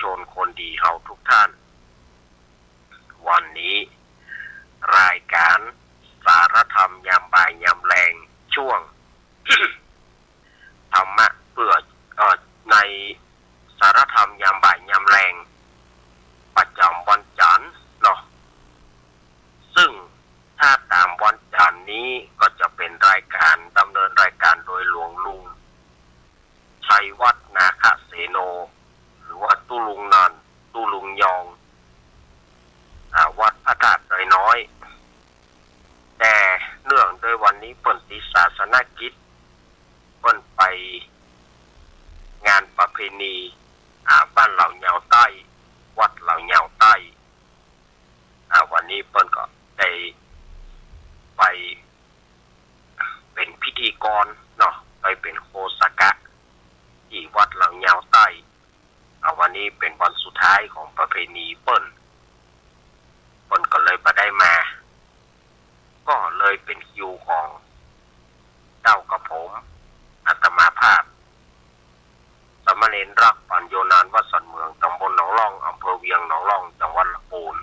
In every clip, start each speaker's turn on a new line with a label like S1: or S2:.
S1: ชนคนดีเฮาทุกท่านวันนี้รายการสารธรรมยามบ่ายยามแรงช่วง ธรรมะเพื่อในสารธรรมยามบ่ายยามแรงประจำวันจันทร์เนาะซึ่งถ้าตามวันจันทร์นี้ก็จะเป็นรายการดำเนินรายการโดยหลวงลุงชัยวัฒน์นาคเสโนหรือว่าตุลุงนันตุลุงยองวัดพระธาตุน้อยแต่เนื่องโดยวันนี้เปิ่นติศาสนกิจเปิ่นไปงานประเพณีบ้านเหล่าเหยาใต้วัดเหล่าเหยาใต้วันนี้เปิ่นก็ได้ไปเป็นพิธีกรเนาะไปเป็นโฆษกะที่วัดเหล่าเหยาใต้วันนี้เป็นวันสุดท้ายของประเพณีเปิ่นก็เลยมาได้มาก็เลยเป็นคิวของเจ้ากับผมอาตมาภาพสามเณรรักปัญโยนานวัดสันเมืองตำบลหนองร่องอำเภอเวียงหนองร่องจังหวัดลำพูน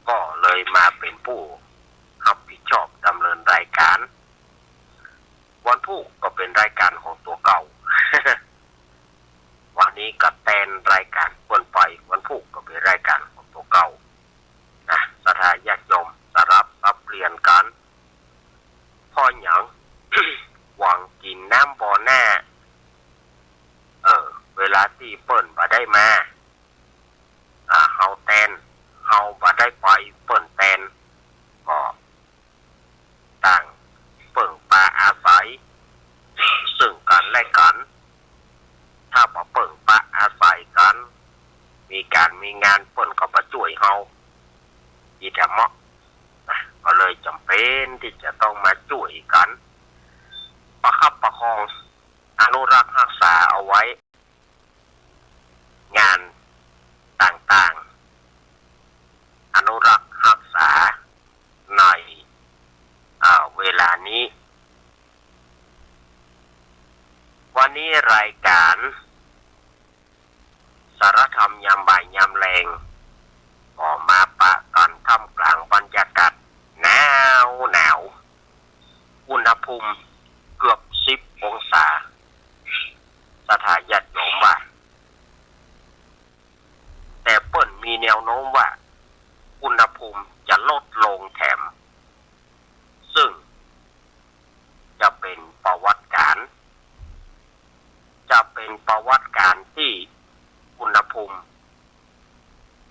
S1: ก็เลยมาเป็นผู้รับผิดชอบดำเนินรายการวันพุธก็เป็นรายการของตัวเก่า วันนี้ก็แทนรายการเปิ่นไปวันพุธก็เป็นรายการของตัวเก่านะสถานญาติโยมสรับซับเปลี่ยนกันพ่อหยัง หวังกินน้ำบ่อหน้าเวลาที่เปิ่นบ่ได้มาเฮาแทนเฮาบ่ได้ไปเปิ่นแทนก็ต่างเปิ่งปลาอาศัยซึ่งกันและกันถ้าบ่เปิ่งปลาอาศัยกันมีงานเปิ่นก็มาช่วยเฮาอีแถมเหมาะก็เลยจำเป็นที่จะต้องมาช่วยกันประคับประคองอนุรักษ์รักษาเอาไว้งานต่างๆอนุรักษ์รักษาในเวลานี้วันนี้รายการสารธรรมยามบ่ายยามแรงก็มาปะกันท่ามกลางบรรยากาศหนาวอุณหภูมิเกือบ10 องศาสถานญาติโยมว่าแต่เปิ้นมีแนวโน้มว่าอุณหภูมิจะลดลงแถมซึ่งจะเป็นประวัติการที่อุณหภูมิ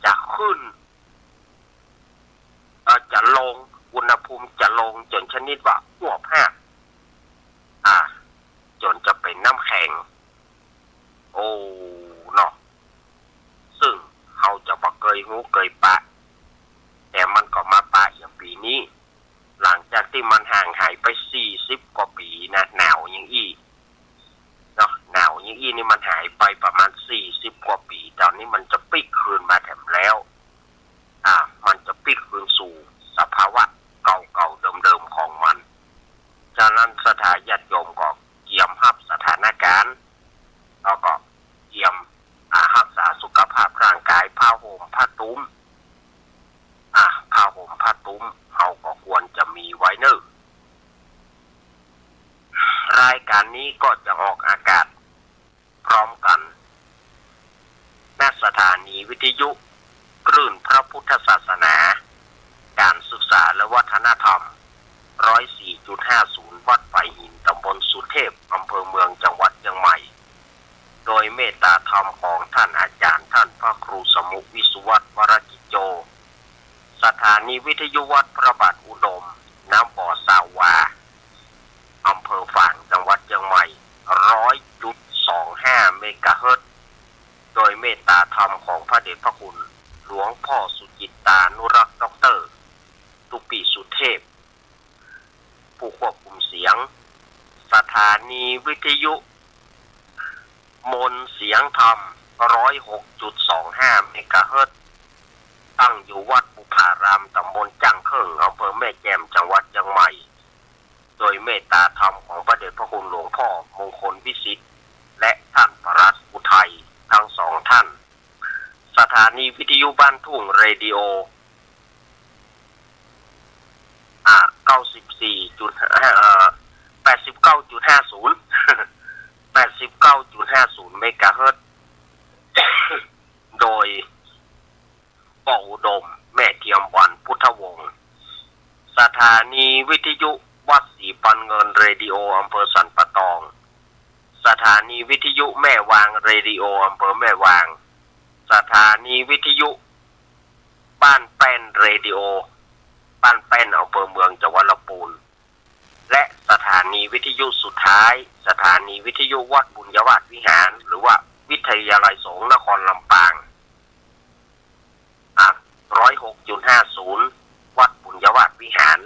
S1: จะขึ้นจะลงอุณหภูมิจะลงจนชนิดว่าอ้วกแห้งจนจะเป็นน้ำแข็งโอ้เนาะซึ่งเขาจะบ่เคยหูเคยปะแต่มันก็มาปะอย่างปีนี้หลังจากที่มันห่างหายไป40 กว่าปีนะหนาวอย่างอี้เนาะหนาวอย่างอี้นี่มันหายไปประมาณ40 กว่าปีตอนนี้มันจะปิกคืนมาแถมแล้วมันจะปิกคืนสู่สภาวะเก่าๆเดิมๆของมันฉะนั้นสถานญาติโยมก็เตรียมรับสถานการณ์แล้วก็เตรียมรักษาสุขภาพร่างกายผ้าห่มผ้าตุ้มผ้าห่มผ้าตุ้มเราก็ควรจะมีไว้เนอะรายการนี้ก็จะออกอากาศพร้อมกันณสถานีวิทยุคลื่นพระพุทธศาสนาการศึกษาและวัฒนธรรม 104.50 วัดไผ่หินตำบลสุเทพอำเภอเมืองจังหวัดเชียงใหม่โดยเมตตาธรรมของท่านอาจารย์ท่านพระครูสมุวิสุวัฒน์วรกิจโจสถานีวิทยุวัดพระบาทอุดมน้ำบ่อสาวาอำเภอฝางจังหวัดเชียงใหม่ 100.25 เมกะเฮิรตซ์โดยเมตตาธรรมของพระเดชพระคุณหลวงพ่อสุจิตตานุรักษ์ดร.ตุปีสุเทพผู้ควบคุมเสียงสถานีวิทยุมนเสียงธรรม 106.25 เมกะเฮิรตซ์ตั้งอยู่วัดบุพารามตำบลจังเคิงอำเภอแม่แจ่มจังหวัดเชียงใหม่โดยเมตตาธรรมของพระเดชพระคุณหลวงพ่อมงคลวิสิทธิ์และท่านพระรัตน์อุทัยทั้งส นีวิทยุบ้านทุ่งเรดิโอ89.50 89.50 เมกะเฮิรตซ์ โดยปออุดมแม่เทียมวันพุทธวงศ์สถานีวิทยุวัดศรีปันเงินเรดิโออำเภอสันปะตองสถานีวิทยุแม่วางเรดิโออำเภอแม่วางสถานีวิทยุบ้านแป้นเรดิโอบ้านแป้นอำเภอเมืองจังหวัดลำพูนและสถานีวิทยุสุดท้ายสถานีวิทยุวัดบุญยวาสวิหารหรือว่าวิทยาลัยสงฆ์นครลำปาง106.50 วัดบุญยวาสวิหาร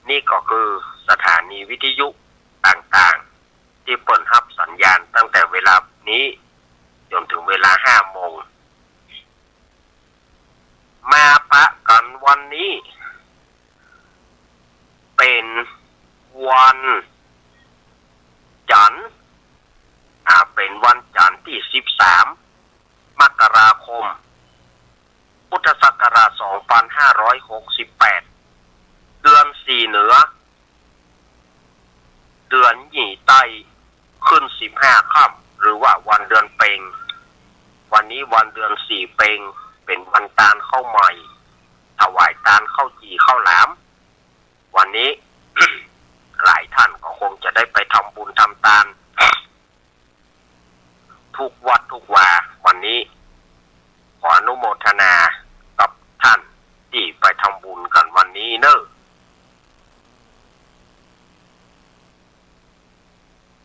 S1: นี่ก็คือสถานีวิทยุต่างๆที่เปิดรับสัญญาณตั้งแต่เวลานี้จนถึงเวลา 5 โมงมาปะกันวันนี้เป็นวันจันทร์เป็นวันจันทร์ที่13 มกราคมพุทธศักราช 2568 เดือน4เหนือเดือนหยี่ใต้ขึ้น15ค่ำหรือว่าวันเดือนเพ็ญวันนี้วันเดือน4เพ็ญเป็นวันตาลข้าวใหม่ถวายตาลข้าวจี่ข้าวหลามวันนี้ หลายท่านก็คงจะได้ไปทำบุญทำทานทุกวัดทุกวาวันนี้ขออนุโมทนากับท่านที่ไปทำบุญกันวันนี้เนอะ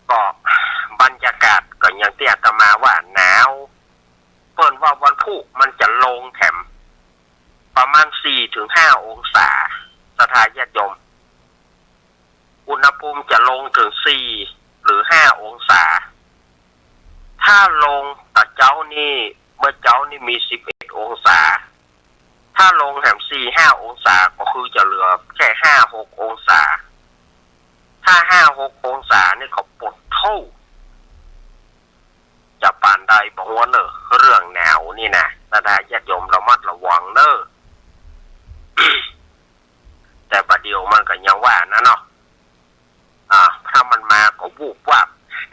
S1: ก็บรรยากาศก็ยังเตี้ยตมาว่าหนาวเปิ้นว่าวันพุธมันจะลงแถมประมาณ 4-5 องศาสถานญาติโยมอุณหภูมิจะลงถึง4 หรือ 5 องศาถ้าลงแต่เจ้านี่เมื่อเจ้านี่มี11 องศาถ้าลงแถม 4-5 องศาก็คือจะเหลือแค่ 5-6 องศาถ้า 5-6 องศานี่เขาปดเท่าจะปานใดบอกว่าเนอะเรื่องหนาวนี่นะสถานญาติโยมระมัดระวังเนอะ แต่ประเดี๋ยวมันก็ยังว่านะเนาะถ้ามันมาก็วูบว่า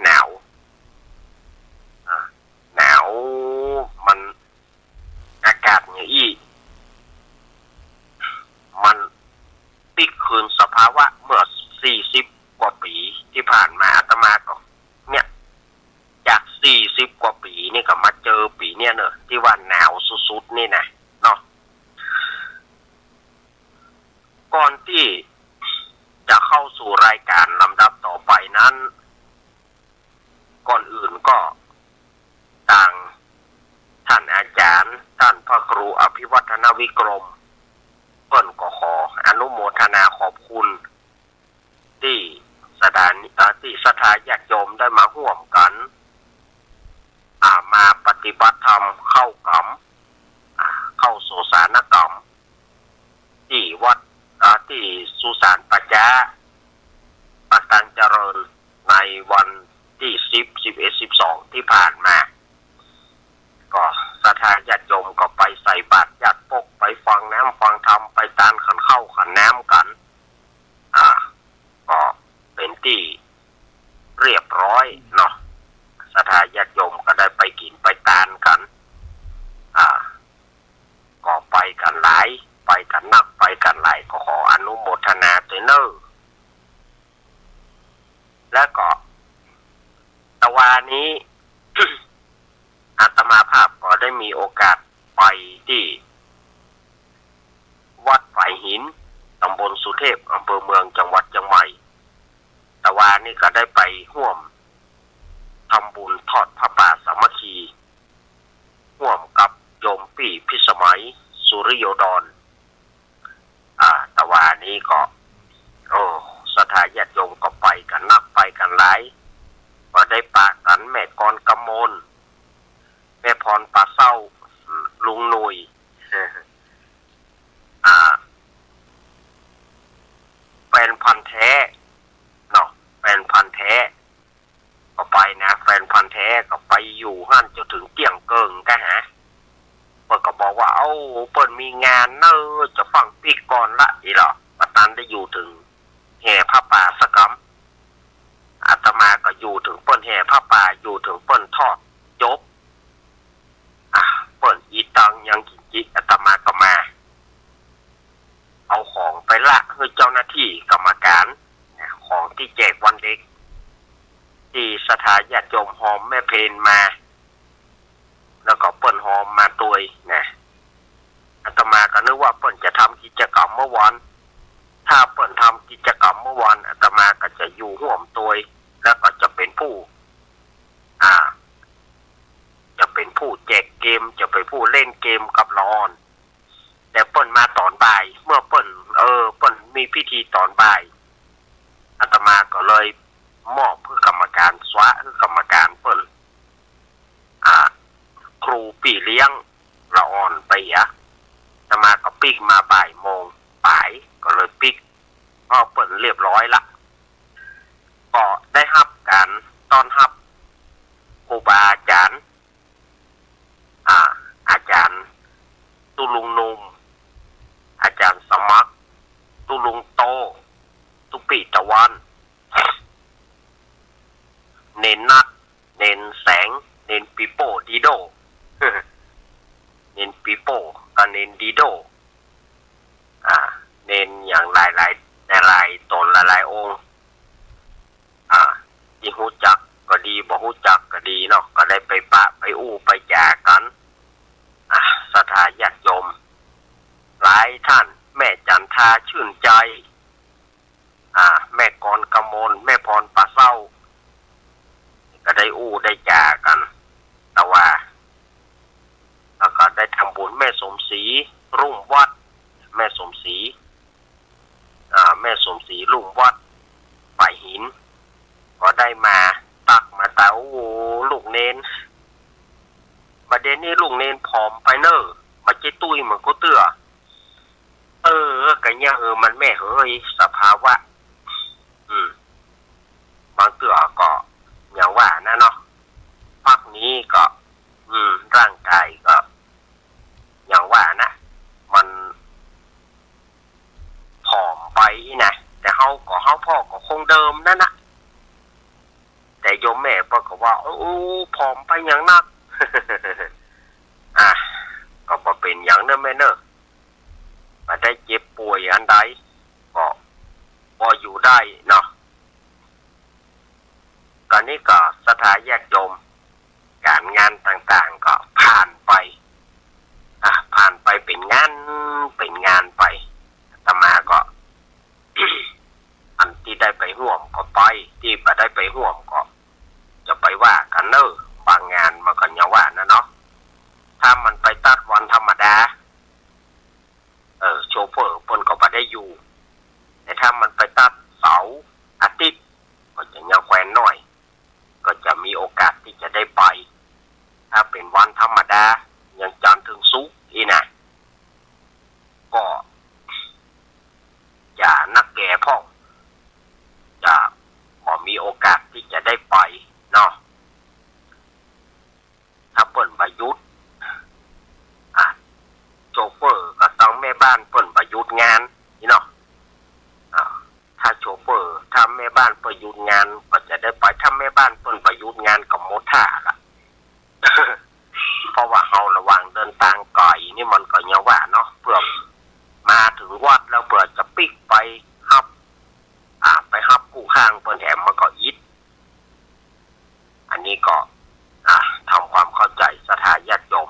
S1: หนาวหนาวมันอากาศอย่างอี้มันปิกคืนสภาวะเมื่อ40 กว่าปีที่ผ่านมาอาตมาก็เนี่ยจาก40 กว่าปีนี่ก็มาเจอปีเนี่ยเนอะที่ว่าหนาวสุดๆนี่นะเนาะก่อนที่จะเข้าสู่รายการลำดับต่อไปนั้นก่อนอื่นก็ต่างท่านอาจารย์ท่านพระครูอภิวัฒนวิกรมเปิ้นก็ขออนุโมทนาขอบคุณที่สถานญาติโยมได้มาร่วมกันมาปฏิบัติธรรมเข้าสู่สานกรรมที่วัดที่สุสานปัจจาปัตตังเจริญในวันที่10 11 12ที่ผ่านมาก็สถานญาติโยมก็ไปใส่บาตรญาติปกไปฟังน้ำฟังธรรมไปตานขันเข้าขันน้ำกันก็เป็นที่เรียบร้อยเนาะสถานญาติโยมก็ได้ไปกินไปตานกันก็ไปกันหลายไปกันนักไปกันหลายก็ขออนุโมทนาด้วยเนอะแล้วก็ตะวานี้ อาตมาภาพก็ได้มีโอกาสไปที่วัดฝายหินตำบลสุเทพอำเภอเมืองจังหวัดเชียงใหม่ตะวานี้ก็ได้ไปร่วมทำบุญทอดผ้าป่าสามัคคีร่วมกับโยมปี่พิสมัยสุริโยดรตะวานี้ก็สถานญาติโยมก็ไปกันนักไปกันหลายก็ได้ปะกันแม่กรกำมลแม่พรปลาเศร้าลุงหนุ่ยแฟนพันธุ์แท้เนาะแฟนพันธุ์แท้ก็ไปนะแฟนพันธุ์แท้ก็ไปอยู่หั่นจนถึงเกี่ยงเกิงกันฮะ เอาเปิ่นมีงานเนอจะฟังปีก่อนละอีหรอปตันได้อยู่ถึงแห่ผ้าป่าสกรรมอาตมาก็อยู่ถึงเปิ่นแห่ผ้าป่าอยู่ถึงเปิ่นทอดจบเปิ่นอีตังยังจิอาตมาก็มาเอาของไปละให้เจ้าหน้าที่กรรมการของที่แจกวันเด็กที่สถานญาติโยมหอมแม่เพนมาแล้วก็เปิ่นหอมมาตัวยนะอาตมาก็นึกว่าเปิ่นจะทำกิจกรรมเมื่อวานถ้าเปิ่นทำกิจกรรมเมื่อวานอาตมาก็จะอยู่ห่วมตัวยแล้วก็จะเป็นผู้จะเป็นผู้แจกเกมจะเป็นผู้เล่นเกมกับละอ่อนแต่เปิ่นมาตอนบ่ายเมื่อเปิ่นมีพิธีตอนบ่ายอาตมาก็เลยมอบเพื่อกรรมการสวะเพื่อกรรมการเปิ่นครูปีเลี้ยงละอ่อนไปอาตมาก็ปิกมาบ่ายโมงบ่ายก็เลยปิกพอเปิ่นเรียบร้อยละก็ได้รับการต้อนรับครูบาอาจารย์อาจารย์ตุลุงนุ่มอาจารย์สมัครตุลุงโตตุปีตะวันเน้นนักเน้นแสงเน้นปิโป้ดีโดเน้นปิโป้กับเน้นดีโดเน้นอย่างหลายตนหลายองค์ที่หูจักก็ดีบ่หูจักก็ดีเนาะก็ได้ไปปะไปอู้ไปแจกกันสถานญาติโยมหลายท่านแม่จันทาชื่นใจแม่กรกมลแม่พรปะเศร้าก็ได้อู้ได้แจกกันแต่ว่าแล้วก็ได้ทำบุญแม่สมศรีรุ่งวัดแม่สมศรีแม่สมศรีรุ่งวัดฝ่ายหินก็ได้มาตักมาแต่โอ้ลูกเน้นมาเดนนี่ลูกเน้นผอมไปเนอะมาเจตุ้ยเหมือนกูเตื้อกันเนี่ยมันแม่เฮ้ยสภาวะบางเตื้อก็อย่างว่านะเนาะพักนี้ก็ร่างกายก็อย่างว่านะมันผอมไปนะแต่เฮาพ่อก็คงเดิมนั่นนะแต่โยมแม่ก็ว่าโอ้ผอมไปอย่างนัก ก็บ่เป็นอย่างนั้นแม่เนอะมาได้เจ็บป่วยอันใดก็พออยู่ได้เนาะตอนนี้ก็สถานญาติโยมการงานต่างๆก็ผ่านไปเป็นงานไปอาตมาก็ อันที่ได้ไปร่วมก็ไปที่ไม่ได้ไปร่วมก็จะไปว่ากันเนอะบางงานมันก็อย่าว่านะเนาะถ้ามันไปตัดวันธรรมดาโชเฟอร์เพิ่นก็บ่ได้อยู่แต่ถ้ามันไปตัดเสาร์อาทิตย์ก็จะยังแควนหน่อยก็จะมีโอกาสที่จะได้ไปถ้าเป็นวันธรรมดาอย่างจันทร์ถึงศุกร์อีนะก็จะนักแก่พ่อจะพอมีโอกาสที่จะได้ไปเนาะถ้าเปิ่นประยุทธ์โชเฟอร์ก็ต้องแม่บ้านเปิ่นประยุทธ์งานนี่เนาะถ้าโชเฟอร์ถ้าแม่บ้านประยุทธ์งานก็จะได้ไปถ้าแม่บ้านเปิ่นประยุทธ์งานกับโมท่าล่ะ เพราะว่าเฮาระวังเดินทางไกลนี่มันก็ยังว่าเนาะเพื่อมาถึงวัดแล้วเพื่อจะปิกไปฮับไปฮับกู้ข้างเปิ่นแหมมันก็ยิดอันนี้ก็ทำความเข้าใจสถานญาติโยม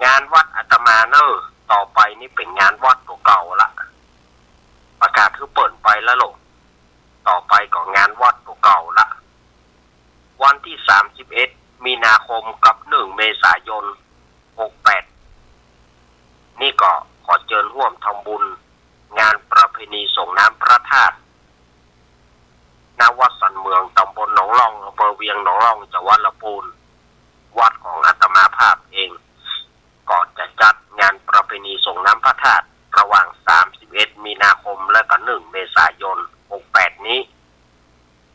S1: งานวัดอาตมาเนอะต่อไปนี่เป็นงานวัดเก่าละประกาศคือเปิดไปแล้วหรอต่อไปก็งานวัดเก่าละวันที่31มีนาคมกับ1เมษายน68นี่ก็ขอเชิญร่วมทำบุญงานประเพณีส่งน้ำพระธาตุณวัดสันเมืองตำบลหนองร่องอำเภอเวียงหนองร่องจังหวัดลำพูนวัดของอาตมาภาพเองก็จะจัดงานประเพณีส่งน้ำพระธาตุระหว่าง31มีนาคมและก็1เมษายน68นี้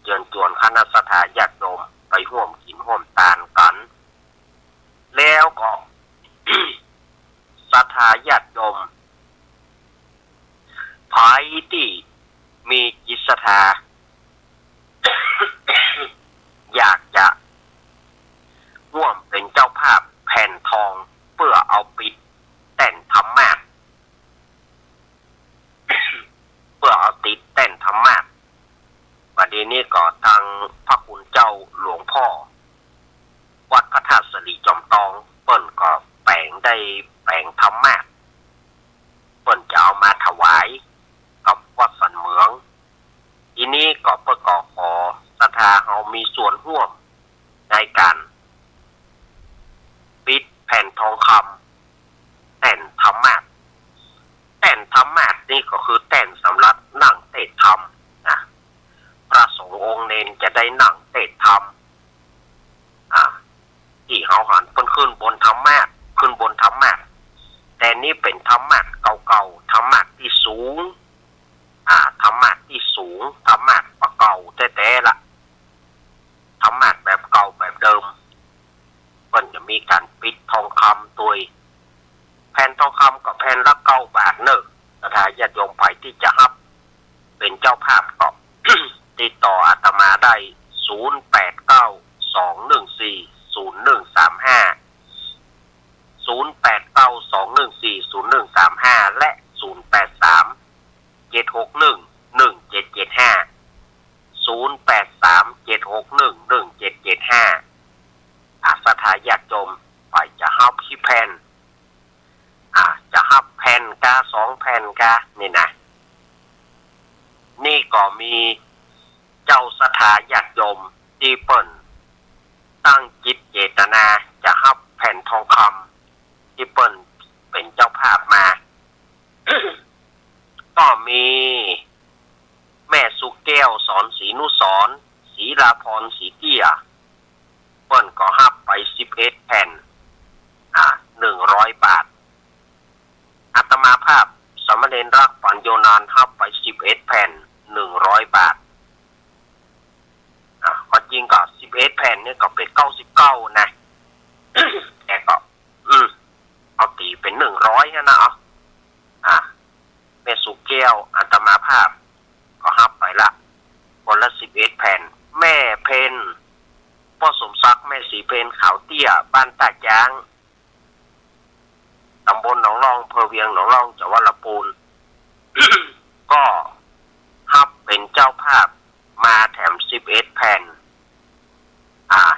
S1: เชิญชวนคณะสถานญาติโยมไปร่วมกินร่วมทานกันแล้วก็ ทา อยากจะร่วมเป็นเจ้าภาพแผ่นทองเพื่อเอาปิดแต่นธรรมะ เพื่อเอาติดแต่นธรรมะวันนี้ก็ทางพระคุณเจ้าหลวงพ่อวัดพระธาตุสลีจอมตองเปิ้นก็แปลงได้แปลงธรรมะเปิ้นจะเอามาถวายกับวัดสันเหมืองทีนี้ก็เพื่อก่อขอศรัทธาเฮามีส่วนร่วมในการปิดแผ่นทองคำแต่นธรรมะแต่นธรรมะนี่ก็คือแต่นสำหรับนั่งเทศธรรมนะพระสงฆ์องค์เนนจะได้นั่งเทศธรรมที่เฮาหันเพิ่นขึ้นบนธรรมะขึ้นบนธรรมะแต่นี่เป็นธรรมะเก่าๆธรรมะที่สูงธรรมะที่สูงธรรมะเก่าแท้ๆละธรรมะแบบเก่าแบบเดิมเพิ่นจะมีการปิดทองคำตัวแผ่นทองคำกับแผ่นละ9 บาทเนอะถ้าญาติโยมไปที่จะรับเป็นเจ้าภาพก็ ติดต่ออาตมาได้0892140135 และ0837611775ศรัทธาญาติโยมไปจะรับที่แผ่นจะรับแผ่นกา2 แผ่นกานี่นะนี่ก็มีเจ้าศรัทธาญาติโยมที่เปิ้นตั้งจิตเจตนาจะรับแผ่นทองคำที่เปิ้นเป็นเจ้าภาพมา ก็มีแม่สุแก้วสอนศรีนุสรศรีราพรศรีเตี้ยเปิ้นก็รับไป11 แผ่น100 บาทอาตมาภาพสมณเณรรักปัญโยนานรับไป11 แผ่น100 บาทก็จริงก็11 แผ่นนี่ก็เป็น99นะ แต่ก็เอาตีเป็น100นะแม่สุแก้วอาตมาภาพก็รับไปละคนละ11 แผ่นแม่เพนพ่อสมศักดิ์แม่สีเพนขาวเตี้ยบ้านตาจ้างตำบลหนองรองอำเภอเวียงหนองรองจังหวัดลำพูน ก็รับเป็นเจ้าภาพมาแถม11 แผ่น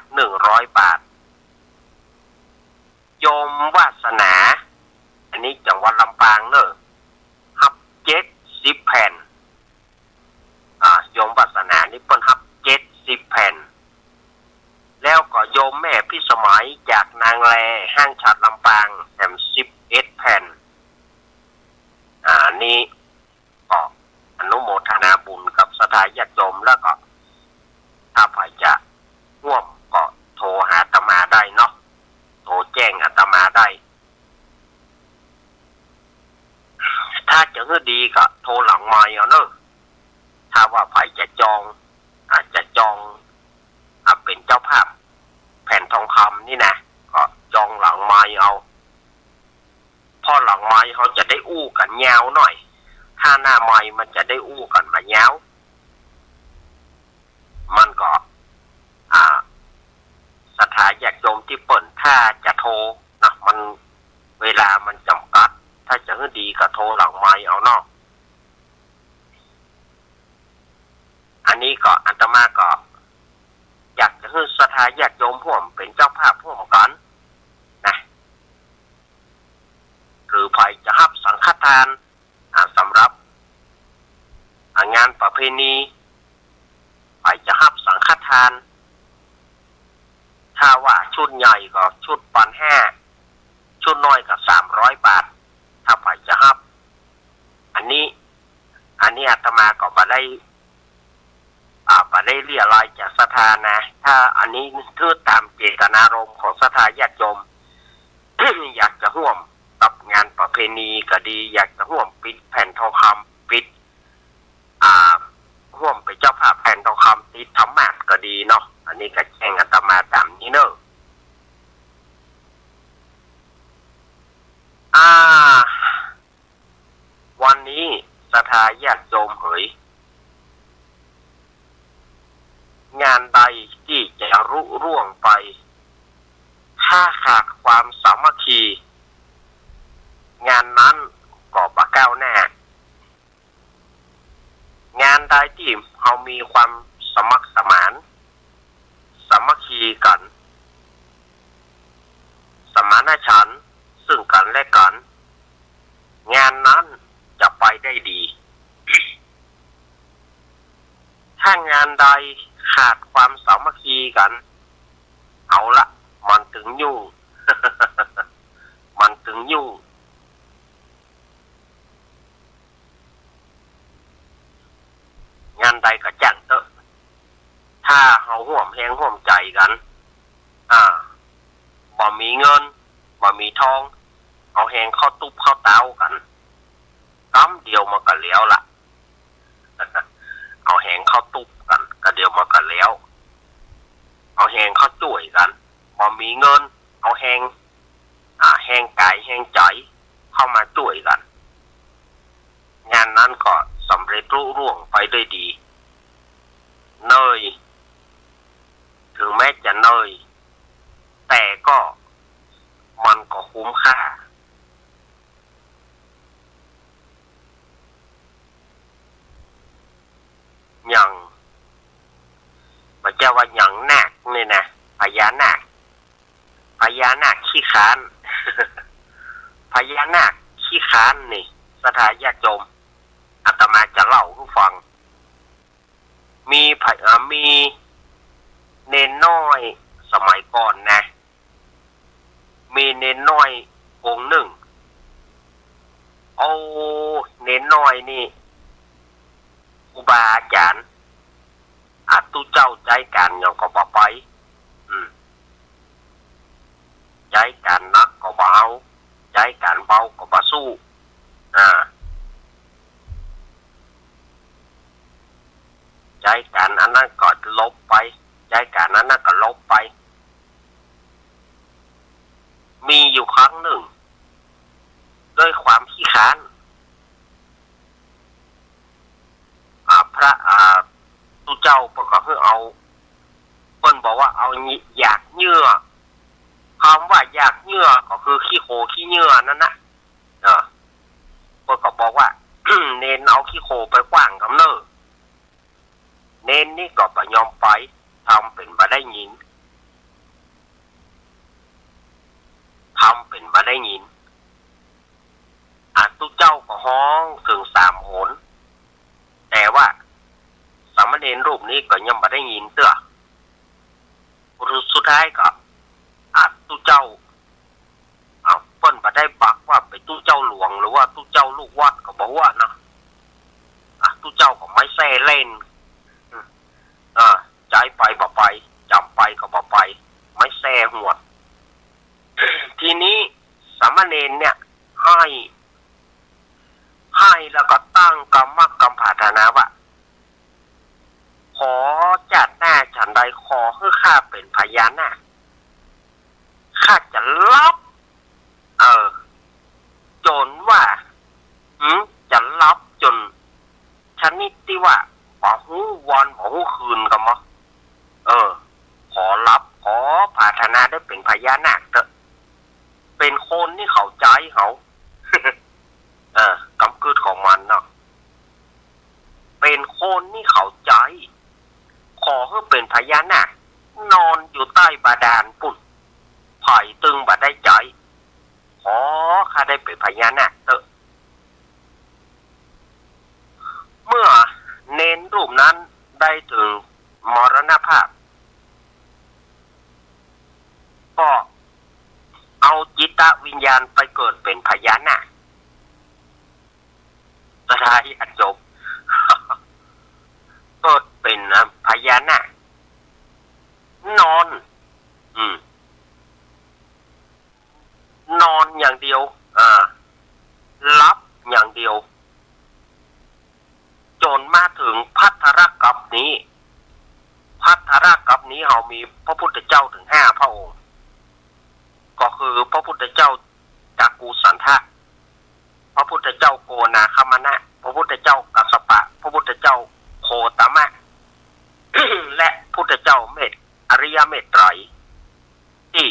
S1: 100 บาทโยมวาสนาอันนี้จังหวัดลำปางเนอะรับ70 แผ่นโยมวาสนานี่เพิ่นรับ70 แผ่นแล้วก็โยมแม่พิสมัยจากนางแลห้างฉัตรลำปางแถม11 แผ่นนี่ก็อนุโมทนาบุญกับศรัทธาญาติโยมแล้วก็ถ้าใครจะร่วมก็โทรหาอาตมาได้เนาะโทรแจ้งอาตมาได้ถ้าจะให้ดีก็โทรหลังไมค์เอาเนอะถ้าว่าใครจะจองอาจจะจองเป็นเจ้าภาพแผ่นทองคำนี่นะก็จองหลังไมค์เอาพอหลังไมค์เขาจะได้อู้กันยาวหน่อยถ้าหน้าไมค์มันจะได้อู้กันมายาวมันก็ศรัทธาญาติโยมที่เปิ่นถ้าจะโทรนะมันเวลามันจำกัดถ้าจะให้ดีก็โทรหลังไมค์เอาเนาะอันนี้ก็อาตมาก็อยากจะให้ศรัทธาญาติโยมร่วมเป็นเจ้าภาพร่วมกันนะหรือใครจะรับสังฆทานสำหรับงานประเพณีใครจะรับสังฆทานถ้าว่าชุดใหญ่ก็ชุด1,500ชุดน้อยก็300 บาทถ้าใครจะรับอันนี้อาตมาก็บ่ได้เรียรายจากศรัทธานะถ้าอันนี้คือตามเจตนารมณ์ของศรัทธาญาติโยม อยากจะร่วมกับงานประเพณีก็ดีอยากจะร่วมปิดแผ่นทองคำปิดร่วมเป็นเจ้าภาพแผ่นทองคำติดธรรมะก็ดีเนาะอันนี้ก็แจ้งอาตมาตามนี้เนอะวันนี้ศรัทธาญาติโยมเอ๋ย จะรุ่ร่วงไปถ้าขาดความสามัคคีงานนั้นก็บ่ก้าวหน้างานใดที่เรามีความสมัครสมานสามัคคีกันสมานฉันท์ซึ่งกันและกันงานนั้นจะไปได้ดีถ้างานใดขาดความสามัคคีกันเอาละมันถึงยุ่ง มันถึงยุ่งงานใดก็จังเถอะถ้าเราร่วมแรงร่วมใจกันบ่มีเงินบ่มีทองเอาแหงเข้าตุ๊บเข้าเต้ากันกำเดียวมันก็แล้วล่ะ เอาแหงเข้าตุ๊บกันก็เดียวมันก็แล้วเอาแหงเข้าจ่วยกันบ่มีเงินเอาแหงแหงกายแหงใจเข้ามาจ่วยกันงานนั้นก็สำเร็จรุ่ร่วงไปด้วยดีเนยถึงแม้จะเนยแต่ก็มันก็คุ้มค่าอย่างพระเจ้าว่าอย่างนาคนี่นะพญานาคขี้ค้าน พญานาคขี้ค้านนี่สถาญาติโยมอาตมาจะเล่าให้ฟังมีเนนน้อยสมัยก่อนนะมีเนนน้อยองค์หนึ่งเนนน้อยนี่ครูบาอาจารย์ตุเจ้าใจการยังก็บ่ไปใจการนักก็บ่เอาใจการเบาก็บ่สู้ใจการอันนั้นก็ลบไปใจการนั้นก็ลบไปมีอยู่ครั้งหนึ่งด้วยความขี้ค้านพระตุเจ้าก็คือเอาเพิ่นบอกว่าเอาอยากเยื่อคำว่าอยากเยื่อก็คือขี้โคขี้เยื่อนั่นนะเพิ่นก็บอกว่า เน้นเอาขี้โคไปกว้างกับเน้อเน้นนี่ก็บ่ยอมไปทำเป็นบ่ได้ยินตุเจ้าก็ห้องถึง3 หนแต่ว่าสามเณรรูปนี้ก็ยังบ่ได้ยินเตื้อสุดท้ายก็ตุเจ้าเปิ้นบ่ได้บักว่าไปตุเจ้าหลวงหรือว่าตุเจ้าลูกวัดก็บ่ว่านะตุเจ้าก็ไม่แซ่เล่นใจไปบ่ไปจำไปก็บ่ไปไม่แซ่หวด ทีนี้สามเณรเนี่ยให้แล้วก็ตั้งกรรมปรารถนาว่าขอจัดหน้าฉันใดขอให้ข้าเป็นพญานาคข้าจะรับจนว่าจะรับจนชนิดที่ว่าบ่ฮู้วันบ่ฮู้คืนก็มั้งขอรับขอปรารถนาได้เป็นพญานาคเถอะเป็นคนที่เข้าใจเขา กำกืดของมันเนาะเป็นคนที่เข้าใจขอให้เป็นพญานาคนอนอยู่ใต้บาดาลปุ่นไผ่ตึงบ่ได้ใจขอข้าได้เป็นพญานาคเถอะเมื่อเน้นรูปนั้นได้ถึงมรณภาพก็เอาจิตวิญญาณไปเกิดเป็นพญานาคสถาญาติโยม เกิดเป็นพญานาคนอนอย่างเดียวรับอย่างเดียวจนมาถึงภัทรกัปนี้เรามีพระพุทธเจ้าถึง5 พระองค์ก็คือพระพุทธเจ้าจักกุสันทะพระพุทธเจ้าโกนาคมนะพระพุทธเจ้ากัสสปะพระพุทธเจ้าโคตมะ และพุทธเจ้าเมธอริย ยเมตไตรที่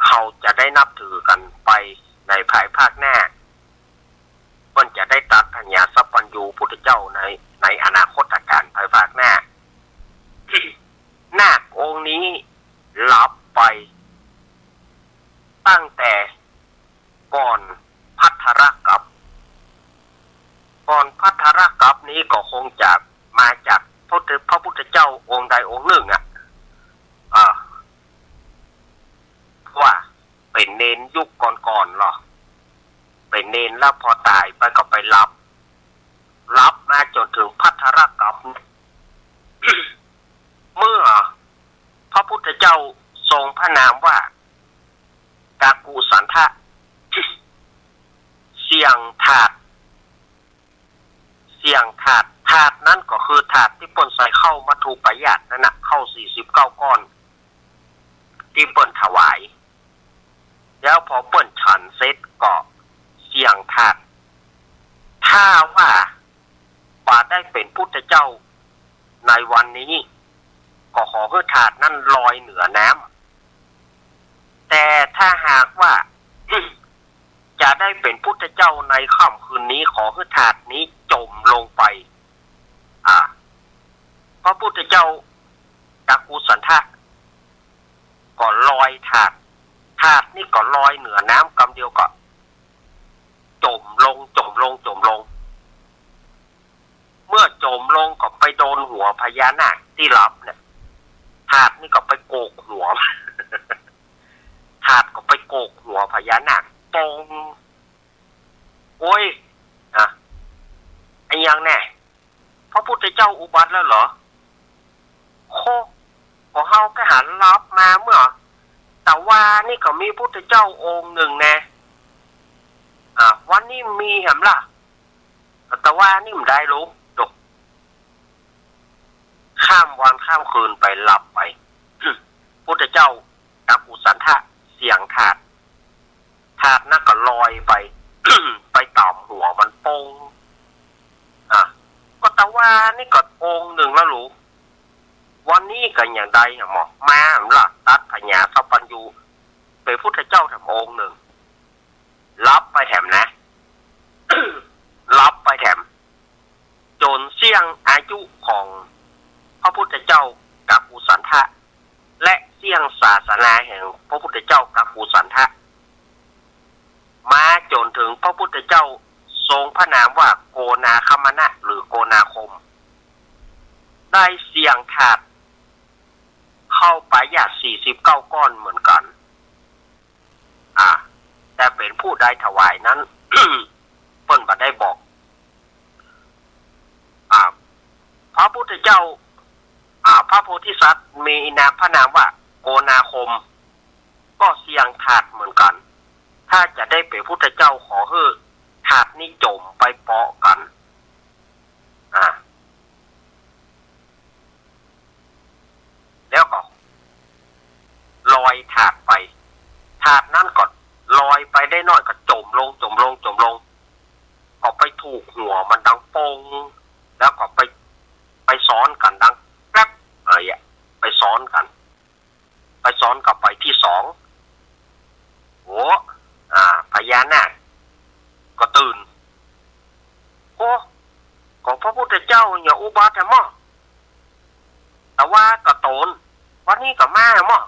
S1: เขาจะได้นับถือกันไปในภายภาคหน้ามันจะได้ตัดปัญญาสัพพัญญูพุทธเจ้าในอนาคตการภายภาคหน้า นาคองค์นี้ลับไปตั้งแต่ก่อนพัทธรกัปนี้ก็คงจะมาจากพระพุทธเจ้าองค์ใดองค์หนึ่งว่าเป็นเนนยุคก่อนๆหรอเป็นเนนแล้วพอตายไปก็ไปรับมาจนถึงพัทธรกัป เมื่อพระพุทธเจ้าทรงพระนามว่ากากุสันทะ เสียงถาดนั้นก็คือถาดที่เปิ้นใส่เข้ามัทุปยาตนั่นน่ะเข้า49ก้อนที่เปิ้นถวายแล้วพอเปิ้นฉันเสร็จก็เสียงถาดถ้าว่าบาได้เป็นพุทธเจ้าในวันนี้ก็ขอให้ถาดนั้นลอยเหนือน้ำแต่ถ้าหากว่า จะได้เป็นพุทธเจ้าในค่ำคืนนี้ขอให้ถาดนี้จมลงไปพระพุทธเจ้ากักกุสันทะก็ลอยถาดนี่ก็ลอยเหนือน้ำกำเดียวก็จมลงเมื่อจมลงก็ไปโดนหัวพญานาคที่รับเนี่ยถาดนี่ก็ไปโกกหัว ถาดก็ไปโกกหัวพญานาคตรงโอ้ยไอ้ยังแน่พระพุทธเจ้าอุบัติแล้วเหรอโคของเฮาก็หันรับมาเมื่อแต่ว่านี่ก็มีพุทธเจ้าองค์หนึ่งแน่วันนี้มีเห็นล่ะแต่ว่านี่มันได้รู้จบข้ามวันข้ามคืนไปรับไป พุทธเจ้ากักกุสันทะเสียงถาดนั่นก็ลอยไป ไปต่ำหัวมันโป่งก็แต่ว่านี่ก็องค์หนึ่งแล้วรู้วันนี้ก็อย่างใดหมอมาล่ะตัดปัญญาสัพพัญญูเป็นพุทธเจ้าแถมองค์หนึ่งรับไปแถมนะ รับไปแถมจนเสี่ยงอายุของพระพุทธเจ้ากักกุสันทะและเสี่ยงศาสนาแห่งพระพุทธเจ้ากักกุสันทะมาจนถึงพระพุทธเจ้าทรงพระนามว่าโกนาคมนะหรือโกนาคมได้เสี่ยงถาดเข้าไปยา49ก้อนเหมือนกันแต่เป็นผู้ใดถวายนั้น เพิ่นบ่ได้บอกพระพุทธเจ้าพระโพธิสัตว์มีพระนามว่าโกนาคมก็เสี่ยงถาดเหมือนกันถ้าจะได้เป็นพุทธเจ้าขอให้ถาดนี้จมไปเปาะกันแล้วก็ลอยถาดไปถาดนั้นก็ลอยไปได้น้อยก็จมลงก็ไปถูกหัวมันดังโป่งแล้วก็ไปซ้อนกันดังแป๊บไปซ้อนกับไปที่2โอ้พญานาคก็ตื่นโอ้ของพระพุทธเจ้าอย่าอุบัติแท้มั้งแต่ว่าก็โตนวันนี้ก็มามั้ง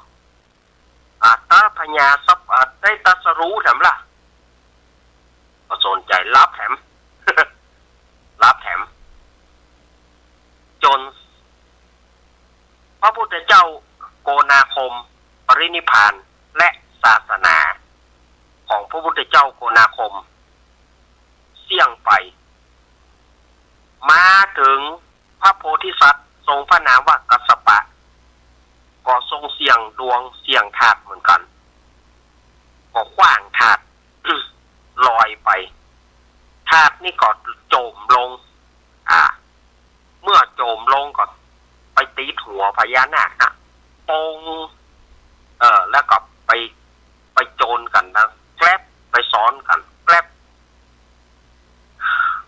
S1: ตาพญาสัพได้ตรัสรู้แถมล่ะก็สนใจรับแถม รับแถมจนพระพุทธเจ้าโกนาคมปรินิพพานและศาสนาของพระพุทธเจ้าโกนาคมเสี่ยงไปมาถึงพระโพธิสัตว์ทรงพระนามว่ากัสสปะก็ทรงเสี่ยงดวงเสี่ยงถาดเหมือนกันก็ขว้างถาด ลอยไปถาดนี่ก็โจมลงเมื่อโจมลงก็ไปตีหัวพญานาคนะปงแล้วก็ไปโจรกันนะแกลบไปซ้อนกันแกลบ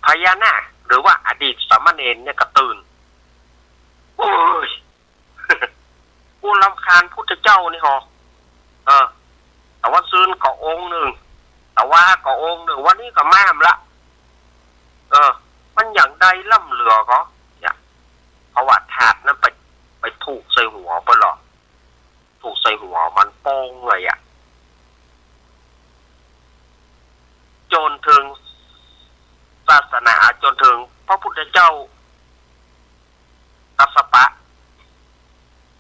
S1: พญานาคหรือว่าอดีตสามเณรเนี่ยก็ตื่นโอ้ยกูรำ คานพุทธเจ้านี่หรอแต่ว่าซื้อก็องค์หนึ่งแต่ว่าก็องค์หนึ่งวันนี้ก็แม่มละมันอย่างใดล่ำเหลือก็เนี่ยเพราะว่าถาดนั้นไปถูกใส่หัวไปหรอถูกใส่หัวมันโป้งเลยอ่ะจนถึงศาสนาจนถึงพระพุทธเจ้ากัสสปะ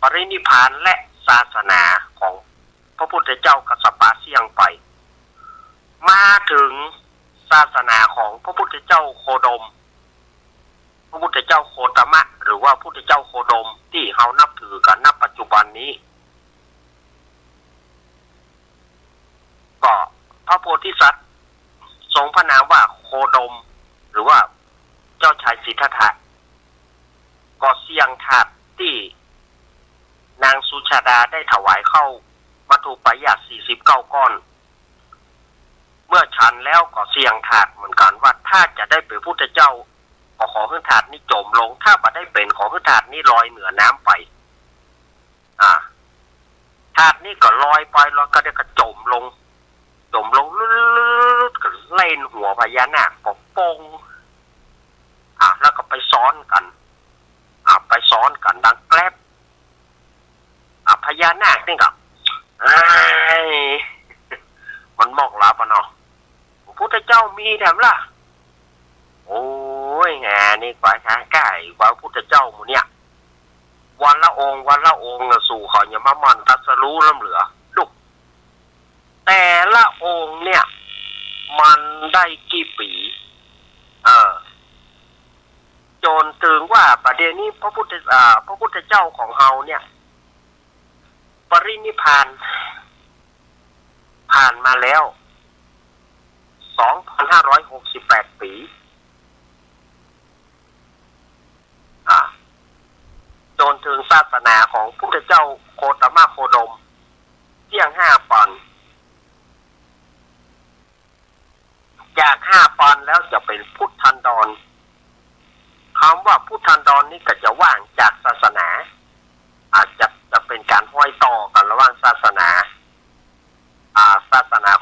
S1: ปรินิพพานและศาสนาของพระพุทธเจ้ากัสสปะเสี่ยงไปมาถึงศาสนาของพระพุทธเจ้าโคดมพระพุทธเจ้าโคตมะหรือว่าพระพุทธเจ้าโคดมที่เขานับถือกันณปัจจุบันนี้ก็พระโพธิสัตว์ทรงพระนามว่าโคดมหรือว่าเจ้าชายสิทธัตถะก็เสี่ยงถาดที่นางสุชาดาได้ถวายเข้ามัทุปายาต49 ก้อนเมื่อฉันแล้วก็เสี่ยงถาดเหมือนกันว่าถ้าจะได้เป็นพุทธเจ้าก็ขอให้ถาดนี้จมลงถ้าบ่ได้เป็นขอให้ถาดนี้ลอยเหนือน้ำไปถาดนี้ก็ลอยไปแล้วก็ได้กระจมลงก็เล่นหัวพญานาคปกป้องแล้วก็ไปซ้อนกันดังแกลบพญานาคนี่ก็มันมอกลับเนาะพระพุทธเจ้ามีแถมล่ะโอ้ยงานนี่กว่าช้างไก่กว่าพระพุทธเจ้าหมู่เนี่ยวันละองค์สู่เขาอย่ามามันตัดสรู้ล้ำเหลือดุแต่ละองค์เนี่ยมันได้กี่ปีจนถึงว่าประเดี๋ยวนี้พระพุทธเจ้าของเฮาเนี่ยปรินิพพานผ่านมาแล้ว 2,568 ปีจนถึงศาสนาของพุทธเจ้าโคตมะโคดมเที่ยง5 ปอนด์จาก5 ปอนด์แล้วจะเป็นพุทธันดรคำว่าพุทธันดรนี่ก็จะว่างจากศาสนาอาจจะเป็นการห้อยต่อกันระหว่างศาสนา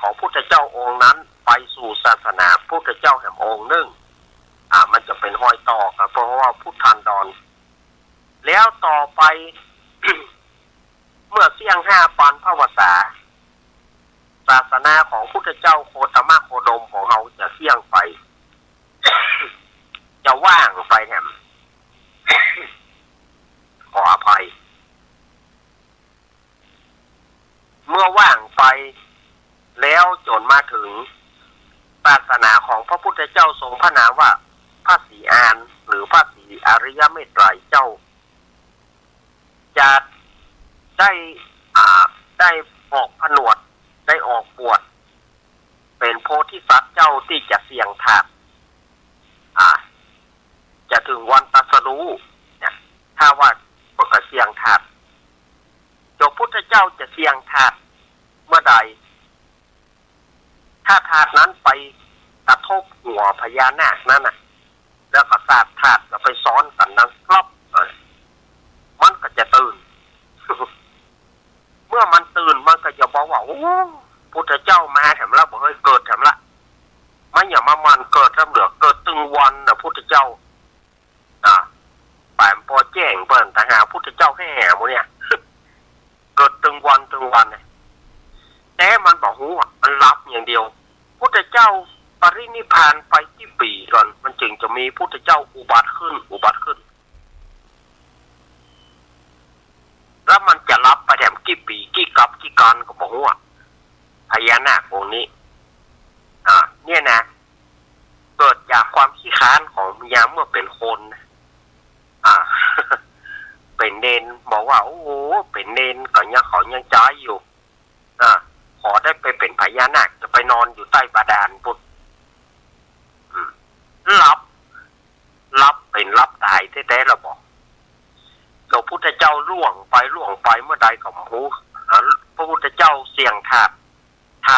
S1: ของพุทธเจ้าองค์นั้นไปสู่ศาสนาพุทธเจ้าแห่งองค์หนึ่งมันจะเป็นห้อยต่อกันเพราะว่าพุทธันดรแล้วต่อไป เมื่อเสี่ยง5 ปอนด์พระวสาศาสนาของพุทธเจ้าโคตมะโคดมของเราจะเสี่ยงไป จะว่างไปแถม ขออภัยเมื่อว่างไปแล้วจนมาถึงศาสนาของพระพุทธเจ้าทรงพระนามว่าพระศรีอานหรือพระศรีอริยเมตไตรเจ้าจะได้ออกผนวดได้ออกบวชเป็นโพธิสัตว์เจ้าที่จะเสี่ยงถาดจะถึงวันตรัสรู้เนี่ยถ้าว่าก็เสี่ยงถาดพระพุทธเจ้าจะเสี่ยงถาดเมื่อใดถ้าถาดนั้นไปกระทบหัวพญานาคนั้นน่ะแล้วก็ถาดก็ไปซ้อนกันดังครอบมันก็จะตื่น เมื่อมันตื่นมันก็จะบอกว่าโอ้พุทธเจ้ามาแถมละบอกให้เกิดแถมละไม่อย่ามามันเกิดทำเหลือเกิดตึงวันนะพุทธเจ้าป่านพอแจ้งเปิ้นแต่หาพุทธเจ้าแห่หมดเนี่ย เกิดตึงวันเนี่ยแต่มันบอกหูมันรับอย่างเดียวพุทธเจ้าปรินิพพานไปที่ปีก่อนมันจึงจะมีพุทธเจ้าอุบัติขึ้นแล้วมันจะรับไปแถมกี่ปีกี่กับกี่การก็บอกว่าพญานาคองค์นี้เนี่ยนะเกิดจากความขี้ค้านของยามเมื่อเป็นคนเป็นเนนบอกว่าโอ้โหเป็นเนนก็ยังเขายังจ้ายอยู่ขอได้ไปเป็นพญานาคจะไปนอนอยู่ใต้บาดาลพุทธรับเป็นรับตายแท้ๆเราบอกพระพุทธเจ้าล่วงไปเมื่อใดก็หูพระพุทธเจ้าเสี่ยงถา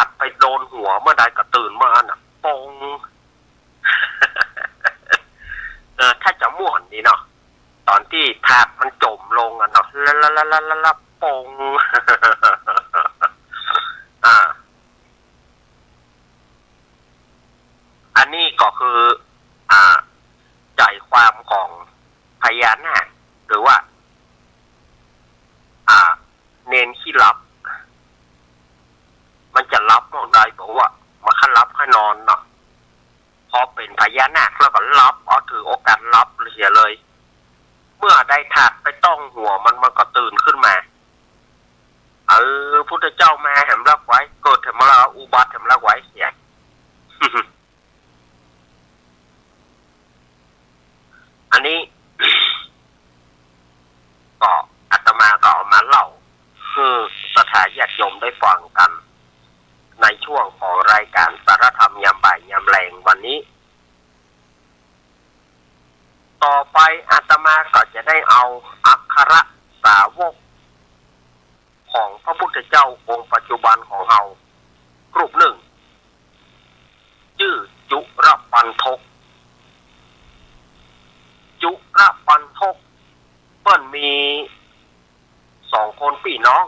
S1: ดไปโดนหัวเมื่อใดก็ตื่นเมื่อนั้นปง ถ้าจะม่วนนี่เนาะตอนที่ถาดมันจมลงเนาะแล้ว ปง อ่าอันนี้ก็คือใจความของพญานาคหรือว่าเนนขี้ลับมันจะรับมองใดบอกว่ามาขันรับให้นอนเนาะพอเป็นพญานาคแล้วก็รับเอาถือโอกาสรับเสียเลยเมื่อได้ถาดไปต้องหัวมันก็ตื่นขึ้นมาพุทธเจ้ามาแหมรักไว้เกิดแหมรักอุบัติแหมรักไว้เสีย อันนี้ ก็อาตมาก็เอามาเล่าคือสถานญาติโยมได้ฟังกันในช่วงของรายการสารธรรมยามบ่ายยามแรงวันนี้ต่อไปอาตมาก็จะได้เอาอัครสาวกของพระพุทธเจ้าองค์ปัจจุบันของเรากลุ่มหนึ่งชื่อจุรปันทกเปิ้นมี2 คนพี่น้อง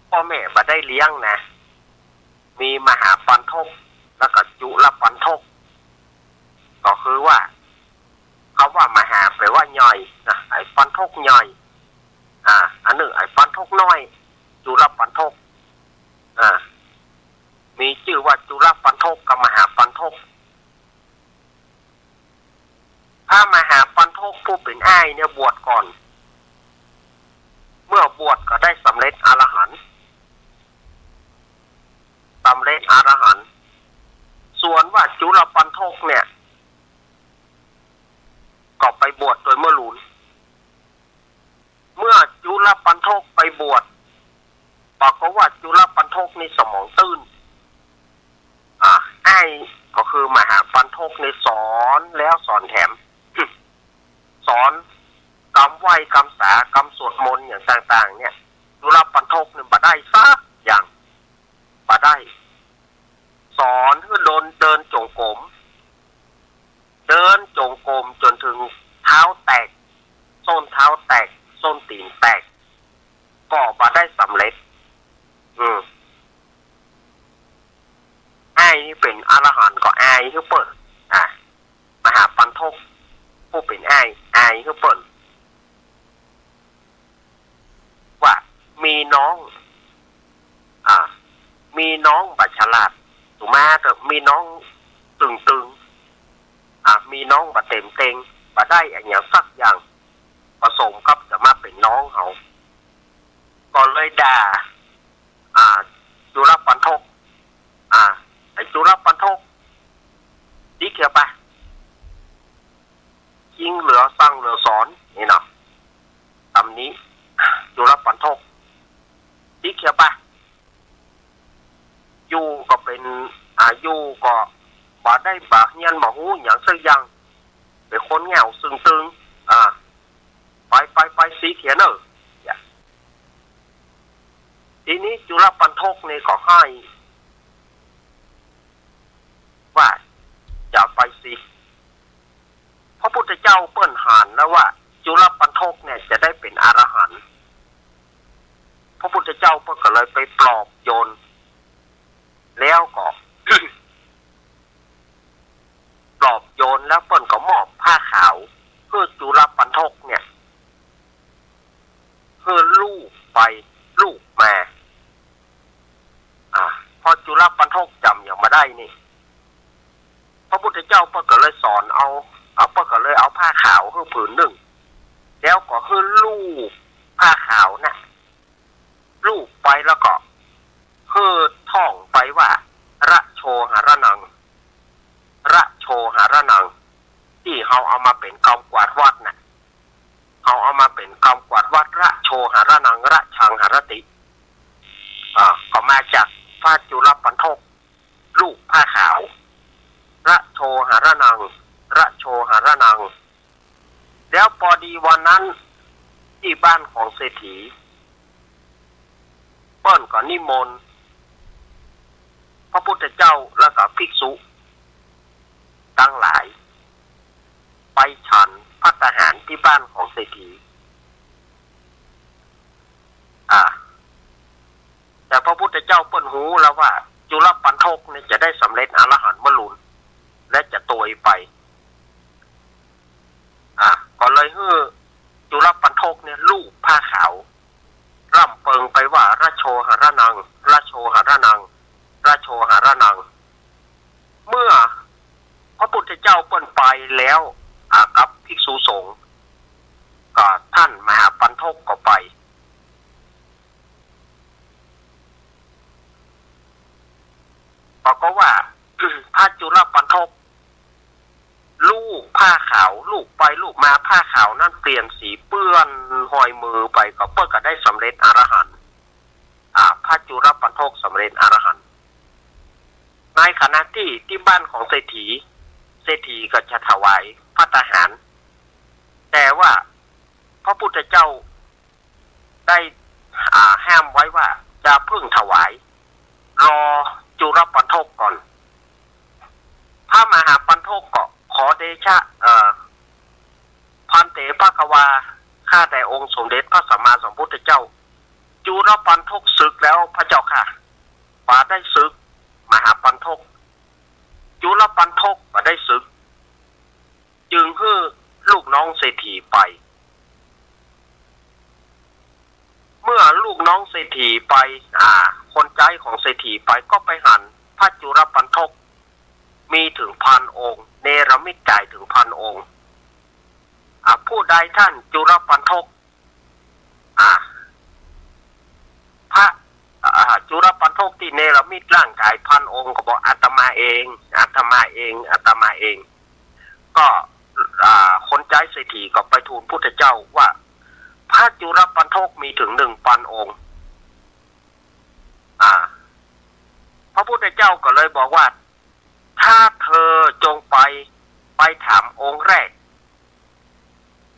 S1: พ่อแม่บ่ได้เลี้ยงนะมีมหาปันทกแล้วก็จุลปันทกก็คือว่าเขาว่ามหาแปลว่าย่อยนะไอ้ปันทกย่อยอันหนึ่งไอ้ปันทกน้อยจุลปันทกมีชื่อว่าจุลปันทกกับมหาปันทกถ้ามหาปันทกผู้เป็นอ้ายเนี่ยบวชก่อนเมื่อบวชก็ได้สำเร็จอรหันต์ส่วนว่าจุลปันทกเนี่ยก็ไปบวชโดยเมื่อหลุนเมื่อจุลปันทกไปบวชบอกว่าจุลปันทกนี่สมองตื้นอ้ายก็คือมหาปันทกในสอนแล้วสอนแถม สอนกำไหว้กำสากำสวดมนต์อย่างต่างๆเนี่ยจุลปันทกเนี่ยบ่ได้ซักอย่างบ่ได้สอนให้เดินจงกรมจนถึงเท้าแตกส้นเท้าแตกส้นตีนแตกก็บ่ได้สำเร็จอ้ายนี่เป็นอรหันต์ก็อ้ายคือเปิ้นมหาปันทกผู้เป็นอ้ายคือเปิ้นว่ามีน้องบัดฉลาดถูกมั้ยแต่มีน้องตึงมีน้องบัดเต็มเต็งบ่ได้อย่างสักอย่างผสมกับจะมาเป็นน้องเขาก็เลยด่าจุลปันทกไอ้จุลปันทกดีเขียวปะยิงเหลือสั่งเหลือสอนนี่เนาะตำนี้จุลปันทกดีเขียวปะอยู่ก็เป็นอยู่ก็บ่ได้บากเงียนบ่ฮู้หยังสักอย่างเป็นคนเหงาซึงตึงไปสีเขียนทีนี้จุลปันทกนี่ก็ให้ว่าอย่าไปสิพระพุทธเจ้าเปิ้นหานแล้วว่าจุลปันทกเนี่ยจะได้เป็นอรหันต์พระพุทธเจ้าเปิ้นก็เลยไปปลอบโยนแล้วก็ ปลอบโยนแล้วเปิ้นก็มอบผ้าขาวเพื่อจุลปันทกเนี่ยเพื่อลูกไปลูกมาพอจุลปันทกจำอย่างมาได้นี่พระพุทธเจ้าเปิ้นก็เลยสอนเปิ้นก็เลยเอาผ้าขาวคือผืนหนึ่งแล้วก็คือลูกผ้าขาวน่ะลูกไปแล้วก็คือท่องไปว่าระโชหะระนังที่เฮาเอามาเป็นกำกวาดวัดน่ะเฮาเอามาเป็นกำกวาดวัดระโชหะระนังระชังหรติก็มาจากพระจุลปันทกลูกผ้าขาวระโชหะระนังแล้วพอดีวันนั้นที่บ้านของเศรษฐีเปิ้นก็นิมนต์พระพุทธเจ้าและก็ภิกษุทั้งหลายไปฉันภัตตาหารที่บ้านของเศรษฐี พระพุทธเจ้าเปิ้นหูแล้วว่าจุลปันทกเนี่ยจะได้สำเร็จอรหันต์มรุนและจะตวยไปก็เลยฮือจุลปันทกเนี่ยลูกผ้าขาวร่ำเปิงไปว่าราโชหรนังราโชหรนังราโชหรนังเมื่อพระพุทธเจ้าเปิ้นไปแล้วกับภิกษุสงฆ์ก็ท่านมหาปันทกก็ไปบอกก็ว่า พระจุลปันทกลูกผ้าขาวลูกไปลูกมาผ้าขาวนั่นเปลี่ยนสีเปื้อนหอยมือไปก็เปิ้นก็ได้สำเร็จอรหันต์พระจุลปันทกสำเร็จอรหันต์ในขณะที่บ้านของเศรษฐีก็จะถวายพระทหารแต่ว่าพระพุทธเจ้าได้ห้ามไว้ว่าจะเพิ่งถวายรอจุลปันทกก่อนพระมหาปันทกก็ขอเดชะพันเตภควาข้าแต่องค์สมเด็จพระสัมมาสัมพุทธเจ้าจุลปันทกศึกแล้วพระเจ้าค่ะป่าได้ศึกมหาปันทกจุลปันทกป่าได้ศึกจึงให้ลูกน้องเศรษฐีไปเมื่อลูกน้องเศรษฐีไปคนใจของเศรษฐีไปก็ไปหันพระจุลปันทกมีถึง1,000 องค์เนรมิตกายถึง1,000 องค์ผู้ใดท่านจุลปันทกพระจุลปันทกที่เนรมิตร่างกาย1,000 องค์ก็บอกอาตมาเองก็คนใจเศรษฐีก็ไปทูลพุทธเจ้าว่าพระจุลปันทกมีถึง 1,000 องค์พระพุทธเจ้าก็เลยบอกว่าถ้าเธอจงไปถามองค์แรก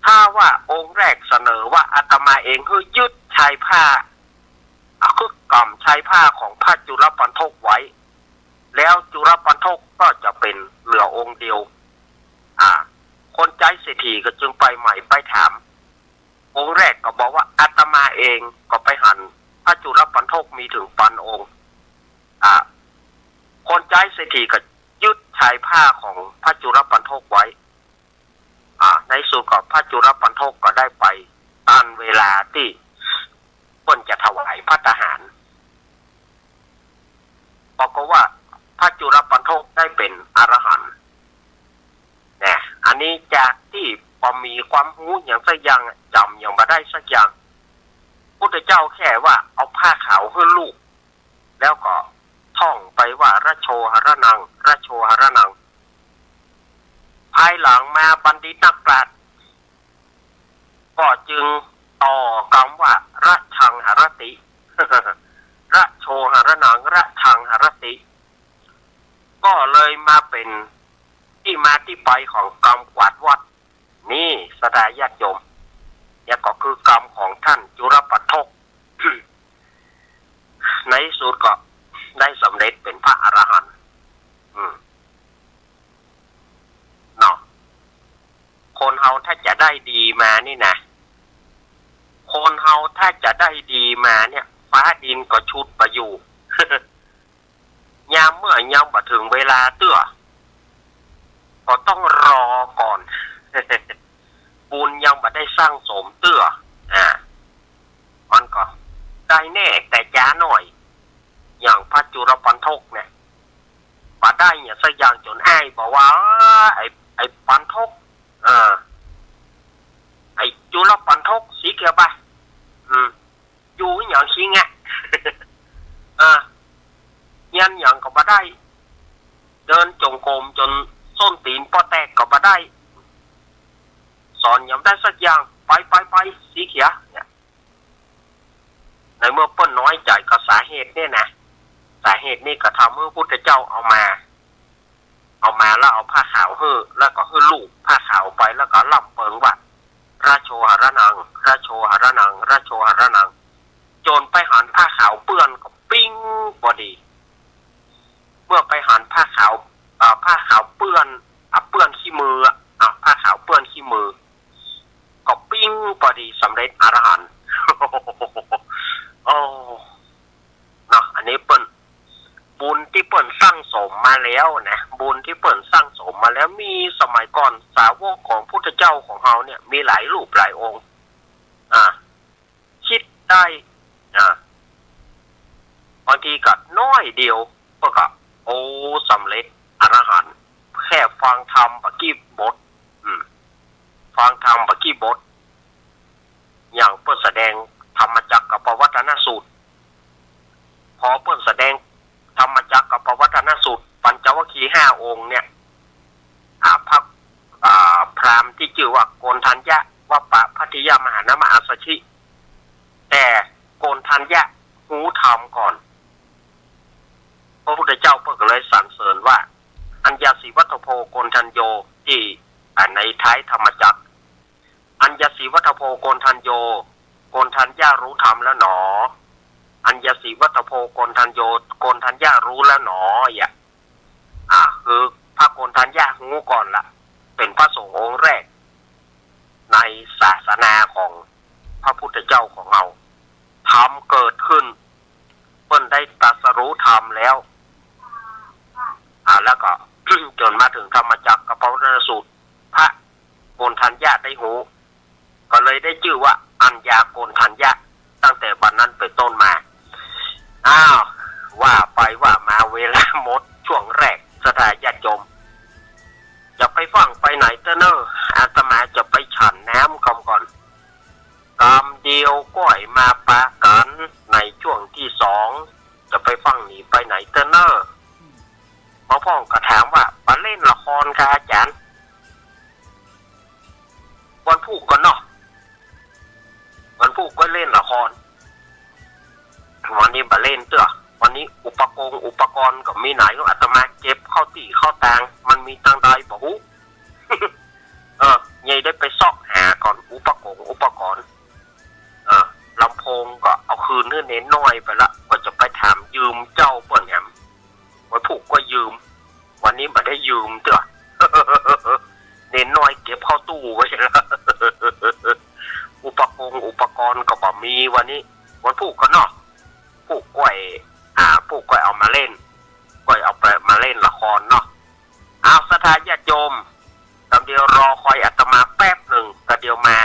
S1: ถ้าว่าองค์แรกเสนอว่าอาตมาเองคือยึดชายผ้าคือกล่อมชายผ้าของพระจุลปันทกไว้แล้วจุลปันทกก็จะเป็นเหลือองค์เดียวคนใจเศรษฐีก็จึงไปใหม่ไปถามองค์แรกก็บอกว่าอาตมาเองก็ไปหันพระจุลปันทกมีถึง1,000 องค์คนใจเศรษฐีก็ยึดชายผ้าของพระจุลปันทกไว้ในสุดก็พระจุลปันทกก็ได้ไปตามเวลาที่เปิ้นจะถวายพระทหารบอกก็ว่าพระจุลปันทกได้เป็นอรหันต์เนี่ยอันนี้จากที่พอมีความรู้อย่างสักอย่างจำอย่างมาได้สักอย่างพุทธเจ้าแค่ว่าเอาผ้าขาวให้ลูกแล้วก็ท่องไปว่าราโชหรนังราโชหรนังภายหลังมาบัณฑิตนักปราชญ์ก็จึงต่อคำว่าระชังหรติ ระโชหรนังระชังหรติก็เลยมาเป็นที่มาที่ไปของกรรมกวาดวัดนี่สดาญาติโยมเนี่ยก็คือกรรมของท่านจุลปันทก ในสุดก็ได้สำเร็จเป็นพระอรหันต์เนาะคนเฮาถ้าจะได้ดีมานี่นะคนเฮาถ้าจะได้ดีมาเนี่ยฟ้าดินก็ชุดไปอยู่ ยามเมื่อยามบ่ถึงเวลาเตื้อก็ต้องรอก่อน บุญยังบ่ได้สร้างสมเตื้อมันก็ได้แน่แต่จ้าหน่อยอย่างพระจุลปันทกเนี่ยบ่ได้เนี่ยสักอย่างจนอ้ายบอกว่าไอ้ปันทกไอ้จุลปันทกสีเขียวไปอยู่อย่างชี้แงะยันอย่างก็บ่ได้เดินจงกรมจนส้นตีนป้อแตกก็บ่ได้สอนยังได้สักอย่างไปสีเขียวเนี่ยในเมื่อเปิ้นน้อยใจกับสาเหตุเนี่ยนะสาเหตุนี้ก็ทำให้พระพุทธเจ้าเอามาแล้วเอาผ้าขาวให้แล้วก็ให้ลูกผ้าขาวไปแล้วก็ล่ำเปิงว่าราโชหรนังราโชหรนังราโชหรนังจนไปหันผ้าขาวเปื้อนก็ปิ้งพอดีเมื่อไปหันผ้าขาวเปื้อนขี้มือผ้าขาวเปื้อนขี้มือก็ปิ้งพอดีสำเร็จอรหันต์ โอ้เนาะ มมาแล้วนะบุญที่เปิ่นสร้างสมมาแล้วมีสมัยก่อนสาวกของพุทธเจ้าของเราเนี่ยมีหลายรูปหลายองค์คิดได้บางทีก็น้อยเดียวก็โอ้สำเร็จอรหันต์แค่ฟังธรรมปะกี้บทฟังธรรมปะกี้บทอย่างเปิ่นแสดงธรรมจักรกับปวัตตนสูตรพอเปิ่นแสดงธรรมจักรกับปวัตตนสูตรปัญจวัคคีย์5 องค์เนี่ยพระพราหมณ์ที่ชื่อว่าโกณทัญญะวัปปะพัทธิยมหานามอาสชิแต่โกณทัญญะหูธรรมก่อนพระพุทธเจ้าก็เลยสรรเสริญว่าอัญญาสีวัตโพโกณทัญโยที่ในท้ายธรรมจักรอัญญาสีวัตโพโกณทัญโยโกณทัญญารู้ธรรมแล้วหนออัญญาสีวัตโพโกณทัญโยโกณทัญญารู้แล้วหนอคือพระโกณทัญญาหูก่อนละเป็นพระสงฆ์องค์แรกในศาสนาของพระพุทธเจ้าของเราธรรมเกิดขึ้นเพิ่นได้ตรัสรู้ธรรมแล้วแล้วก็ จนมาถึงธรรมจักรกับปวัตตนสูตรพระโกณทัญญาได้หูก็เลยได้ชื่อว่าอัญญาโกณทัญญะตั้งแต่บัดนั้นเป็นต้นมาว่าไปว่ามาเวลาหมดช่วงแรกสถานญาติโยมจะไปฟังไปไหนเตอเนออาตมาจะไปฉันน้ำก่อนกำเดียวก้อยมาปะกันในช่วงที่2จะไปฟังหนีไปไหนเตอเนอพ่อก็ถามว่ามาเล่นละครค่ะอาจารย์วันพุธกันเนาะวันพุธก็เล่นละครวันนี้มาเล่นเตื้อวันนี้อุปกรณ์ก็มีไหนก็อาตมาเก็บเข้าตีเข้าตางมันมีตังใดบ่ฮู้ ยัยได้ไปซอกหาก่อนอุปกรณ์ลำโพงก็เอาคืนให้เน้นน้อยไปละก็จะไปถามยืมเจ้าเปิ้นแหมวันพุธก็ยืมวันนี้บ่ได้ยืมเตื้อ เน้นน้อยเก็บเข้าตู้ไว้แล้ว อุปกรณ์ก็บ่มีวันนี้วันพุธก็เนาะปลูกกล้วยเอามาเล่นกล้วยเอาไปมาเล่นละครเนาะสถานญาติโยมกำเดียวรอคอยอาตมาแป๊บหนึ่งกระเดียวมา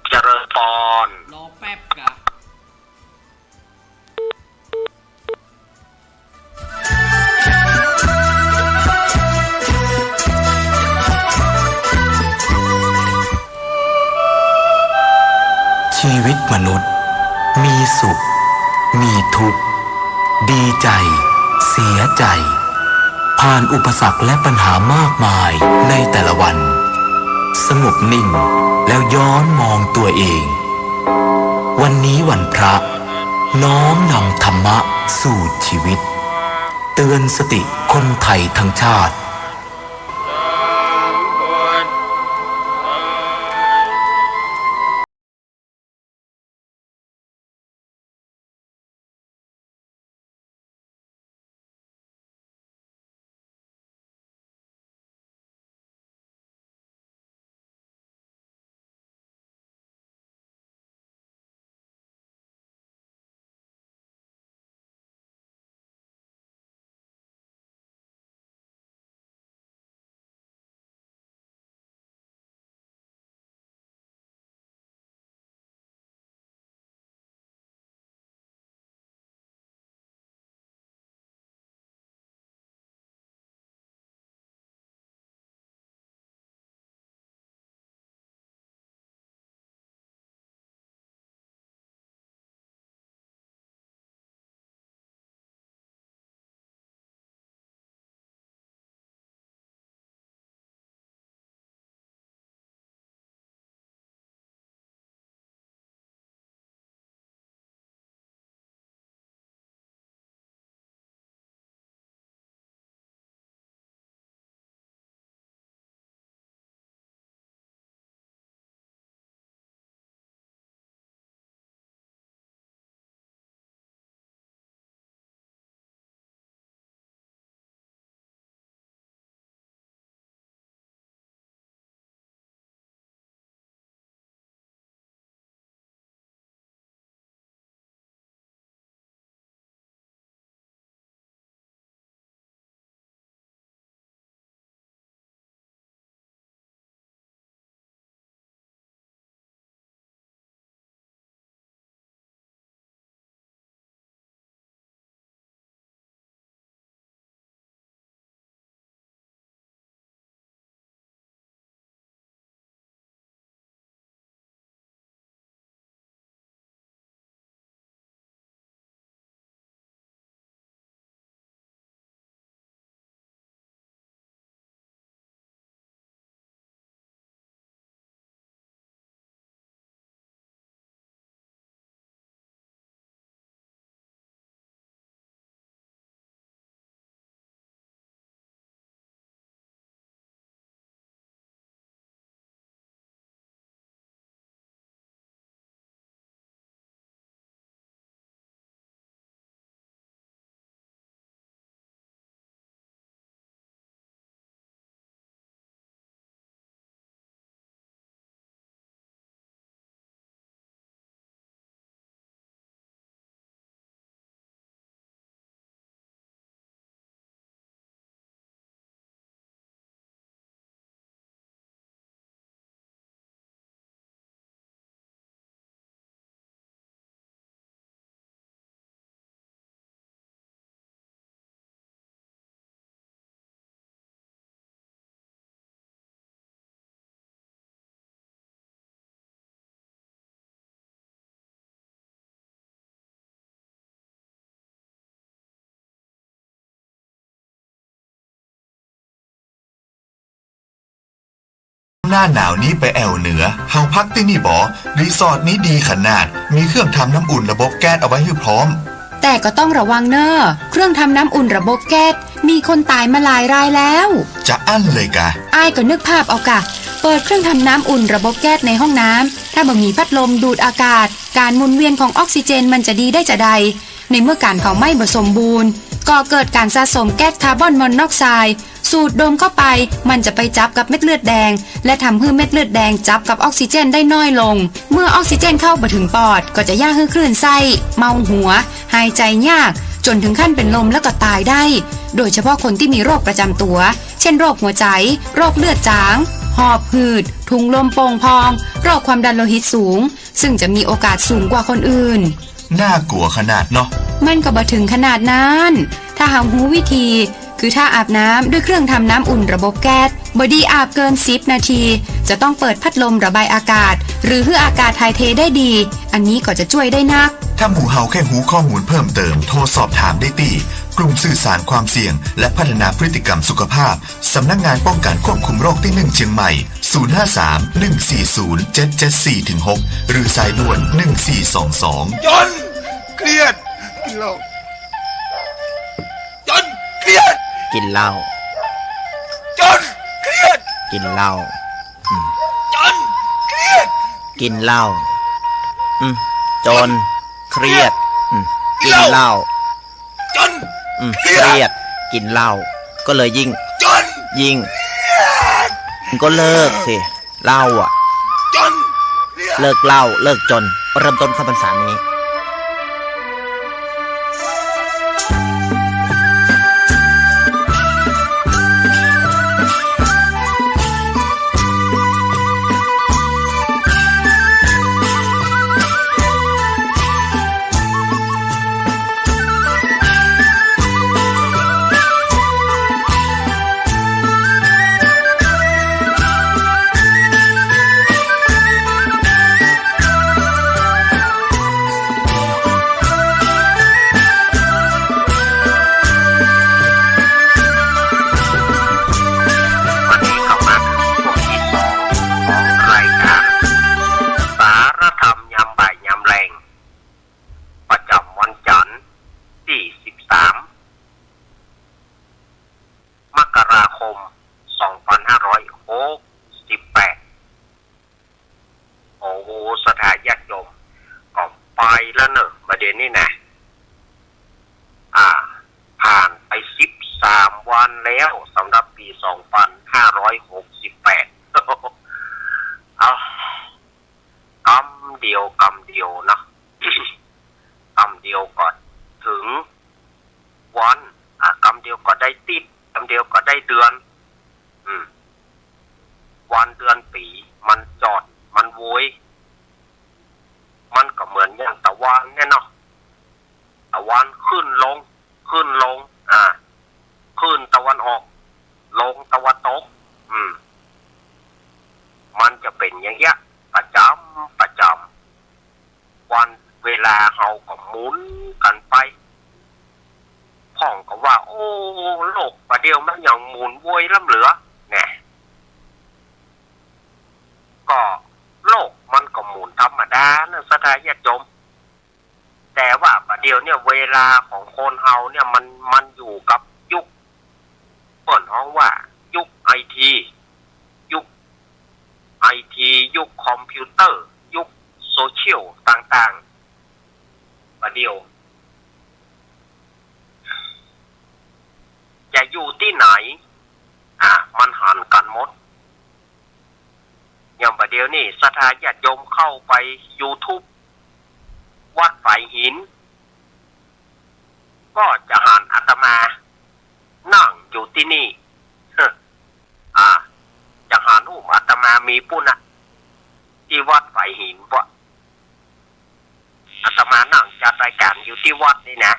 S1: เจริญพร
S2: รอแป๊บกะ
S3: ชีวิตมนุษย์มีสุขมีทุกข์ดีใจเสียใจผ่านอุปสรรคและปัญหามากมายในแต่ละวันสงบนิ่งแล้วย้อนมองตัวเองวันนี้วันพระน้อมนำธรรมะสู่ชีวิตเตือนสติคนไทยทั้งชาติ
S2: หน้าหนาวนี้ไปแอวเหนือเฮาพักที่นี่บ่รีสอร์ทนี้ดีขนาดมีเครื่องทำน้ำอุ่นระบบแก๊สเอาไว้ให้พร้อม
S4: แต่ก็ต้องระวังเนอะเครื่องทำน้ำอุ่นระบบแก๊สมีคนตายมาหลายรายแล้ว
S2: จะอั้นเลยกะ
S4: อ้ายก็นึกภาพเอากะเปิดเครื่องทำน้ำอุ่นระบบแก๊สในห้องน้ำถ้าบ่มีพัดลมดูดอากาศการหมุนเวียนของออกซิเจนมันจะดีได้จะใดในเมื่อการเผาไหม้บ่สมบูรณ์ก็เกิดการสะสมแก๊สคาร์บอนมอนอกไซด์สูดดมเข้าไปมันจะไปจับกับเม็ดเลือดแดงและทำให้เม็ดเลือดแดงจับกับออกซิเจนได้น้อยลงเมื่อออกซิเจนเข้าไปถึงปอดก็จะย่าให้คลื่นไส้เมาหัวหายใจยากจนถึงขั้นเป็นลมแล้วก็ตายได้โดยเฉพาะคนที่มีโรคประจำตัวเช่นโรคหัวใจโรคเลือดจางหอบหืดถุงลมโป่งพองโรคความดันโลหิตสูงซึ่งจะมีโอกาสสูงกว่าคนอื่น
S2: น่ากลัวขนาดเนาะ
S4: มันก็บ่ถึงขนาดนั้นถ้าหากรู้วิธีคือถ้าอาบน้ำด้วยเครื่องทำน้ำอุ่นระบบแก๊สบอดี้อาบเกิน10นาทีจะต้องเปิดพัดลมระบายอากาศหรือให้อากาศถ่ายเทได้ดีอันนี้ก็จะช่วยได้นัก
S2: ถ้าหมู่เฮาแค่หูข้อมูลเพิ่มเติมโทรสอบถามได้ที่กลุ่มสื่อสารความเสี่ยงและพัฒนาพฤติกรรมสุขภาพสำนักงานป้องกันควบคุมโรคที่1เชียงใหม่053-140-774-6หรือสายด่วน1422
S5: จนเครียดกินเหล้าจนเครียด
S6: กินเหล้า
S5: จนเครียด
S6: กินเหล้า
S5: จนเครียด
S6: กินเหล้าจนเครียดกินเหล้า
S5: จน
S6: เครียดกินเหล้าก็เลยยิ่งก็เลิกสิเหล้าอ่ะ
S5: จน
S6: เลิกเหล้าเลิกจนเริ่มต้นเข้าพรรษานี้
S1: แล้วสำหรับปี2568เอากำเดียวนะกำเดียวก็ถึงวันกำเดียวก็ได้ติดกำเดียวก็ได้เดือนวันเดือนปีมันจอดมันโวยมันก็เหมือนอย่างตะวันเนี่ยเนาะตะวันขึ้นลงขึ้นตะวันออกลงตะวันตกมันจะเป็นอย่างเงี้ยประจำวันเวลาเฮาก็หมุนกันไปพ่องก็ว่าโอ้โลกประเดี๋ยวมันอย่างหมุนวนล้ำเหลือแน่ก็โลกมันก็หมุนธรรมดานะสถาญาติโยมแต่ว่าประเดี๋ยวเนี่ยเวลาของคนเฮาเนี่ยมันอยู่กับยุคเปิดห้องว่ายุคไอทียุคคอมพิวเตอร์ยุคโซเชียลต่างๆประเดี๋ยวจะอยู่ที่ไหนมันหันกันหมดอย่างประเดี๋ยวนี่สถาญาติโยมเข้าไป YouTube วัดไฝหินก็จะหันอาตมานั่งอยู่ที่นี่จะหันอาตมามีปุณะที่วัดไฝหินวะอาตมานั่งจัดรายการอยู่ที่วัดนี่นะ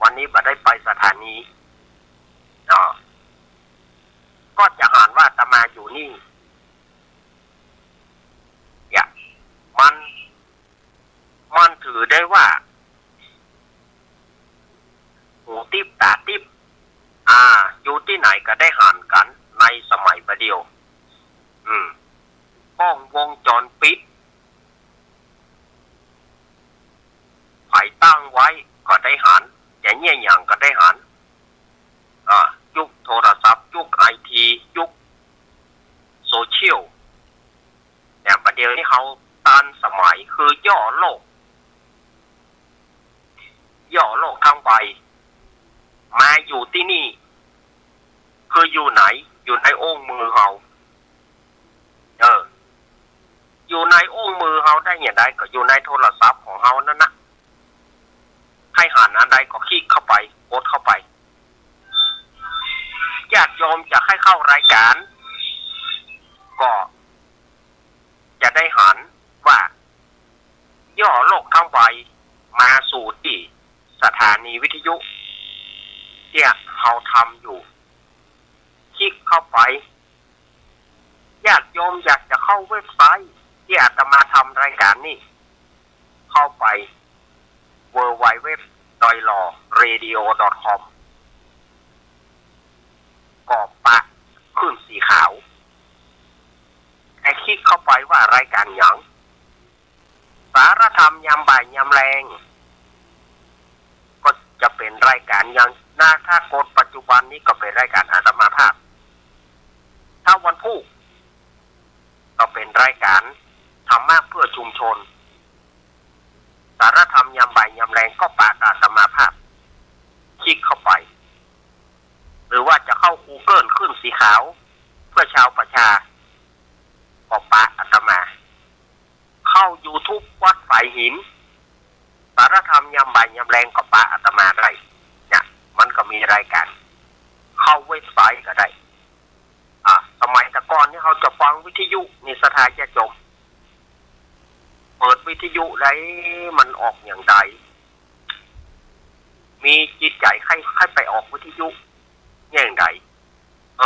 S1: วันนี้บ่ได้ไปสถานีก็จะหันว่าอาตมาอยู่นี่มันถือได้ว่าหูติ๊บตาติ๊บอยู่ที่ไหนก็ได้หันกันในสมัยประเดียว ล้องวงจรปิดไผ่ตั้งไว้ก็ได้หันอย่างเงี้ยอย่างก็ได้หันยุคโทรศัพท์ยุคไอทียุคโซเชียลแต่ประเดี๋ยวนี้เขาตันสมัยคือย่อโลกทั้งใบมาอยู่ที่นี่คืออยู่ไหนอยู่ในองค์มือเขาอยู่ในองค์มือเขาได้อย่างไรก็อยู่ในโทรศัพท์ของเขานั่นนะให้หันอันใดก็คลิกเข้าไปกดเข้าไปญาติโยมจะให้เข้ารายการก็จะได้หันว่าย่อโลกทั้งใบมาสู่ที่สถานีวิทยุที่เขาทำอยู่คลิกเข้าไปญาติโยมอยากจะเข้าเว็บไซต์ที่อาตมาทำรายการนี้เข้าไป www.radio.com กอบปะขึ้นสีขาวไอ้คลิกเข้าไปว่ารายการหยังสารธรรมยามบ่ายยามแรงก็จะเป็นรายการยังถ้ากดปัจจุบันนี้ก็เป็นรายการอาตมาภาพถ้าวันพุธก็เป็นรายการธรรมะเพื่อชุมชนสารธรรมยามบ่ายยามแรงก็ปากอาตมาภาพคลิกเข้าไปหรือว่าจะเข้า Google ขึ้นสีขาวเพื่อชาวประชาก็ปากอาตมาเข้า YouTube วัดฝายหินสารธรรมยามบ่ายยามแรงก็ปากอาตมาได้เนี่ยมันก็มีรายการเข้าเว็บไซต์ก็ได้สมัยแต่ก่อนนี่เขาจะฟังวิทยุในสถานจะจมเปิดวิทยุได้มันออกอย่างใดมีจิตใจใครไปออกวิทยุอย่างใดเ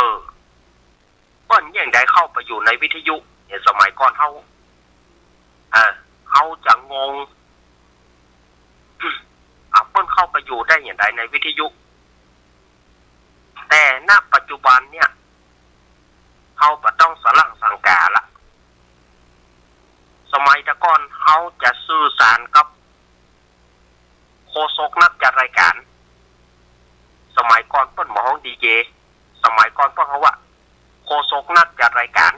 S1: ปิ้นอย่างใดเข้าไปอยู่ในวิทยุเนี่ยสมัยก่อนเขาจะงงเปิ้นเข้าไปอยู่ได้อย่างใดในวิทยุแต่ณปัจจุบันเนี่ยเขาต้องสลั่งสังกาละสมัยแต่ก่อนเขาจะสื่อสารกับโฆษกนักจัดรายการสมัยก่อนเปิ้นหมอห้องดีเจสมัยก่อนเปิ้นเขาว่าโฆษกนักจัดรายการ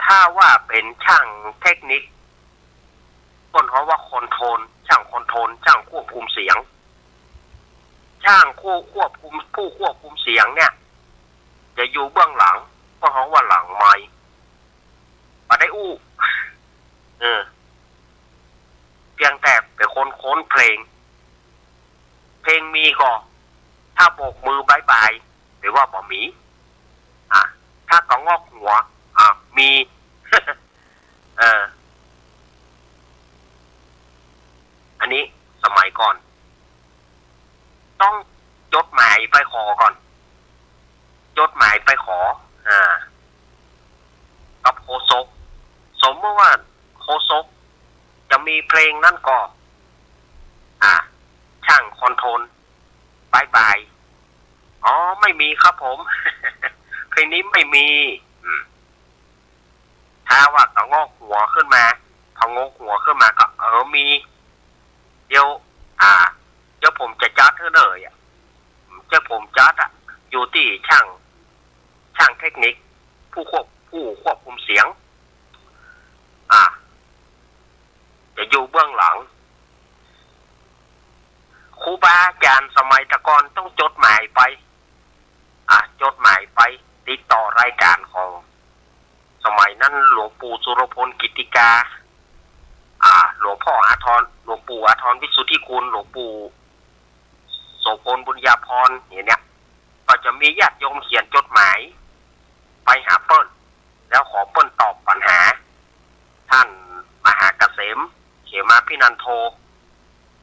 S1: ถ้าว่าเป็นช่างเทคนิคเปิ้นเขาว่าคอนโทรลช่างคอนโทรลช่างควบคุมเสียงช่างผู้ควบคุมเสียงเนี่ยจะอยู่เบื้องหลังเปิ้นเขาว่าหลังไมค์มาได้เพียงแต่เป็นคนค้นเพลงมีก็ถ้าโบกมือบายบายหรือว่าบ่มีถ้าก็งอกหัวมี อันนี้สมัยก่อนต้องจดหมายไปขอก่อนจดหมายไปขอกับโฆษกสมมติว่าโฆษกจะมีเพลงนั่นก็ช่างคอนโทรลบายบายไม่มีครับผม เพลงนี้ไม่มีถ้าว่าก็งอกหัวขึ้นมาพองอกหัวขึ้นมาก็มีเดี๋ยวผมจะจัดเธอเลยผมจัดอยู่ที่ช่างเทคนิคผู้ควบคุมเสียงจะอยู่เบื้องหลังครูบาอาจารย์สมัยตะกอนต้องจดหมายไปติดต่อรายการของสมัยนั้นหลวงปู่สุรพลกิติกาหลวงพ่อหลวงปู่อาทรวิสุทธิคุณหลวงปู่โสพลบุญญาพรเนี่ยก็จะมีญาติโยมเขียนจดหมายไปหาเปิ้ลแล้วขอเปิ้ลตอบปัญหาท่านมหาเกษมเขมาพินันโท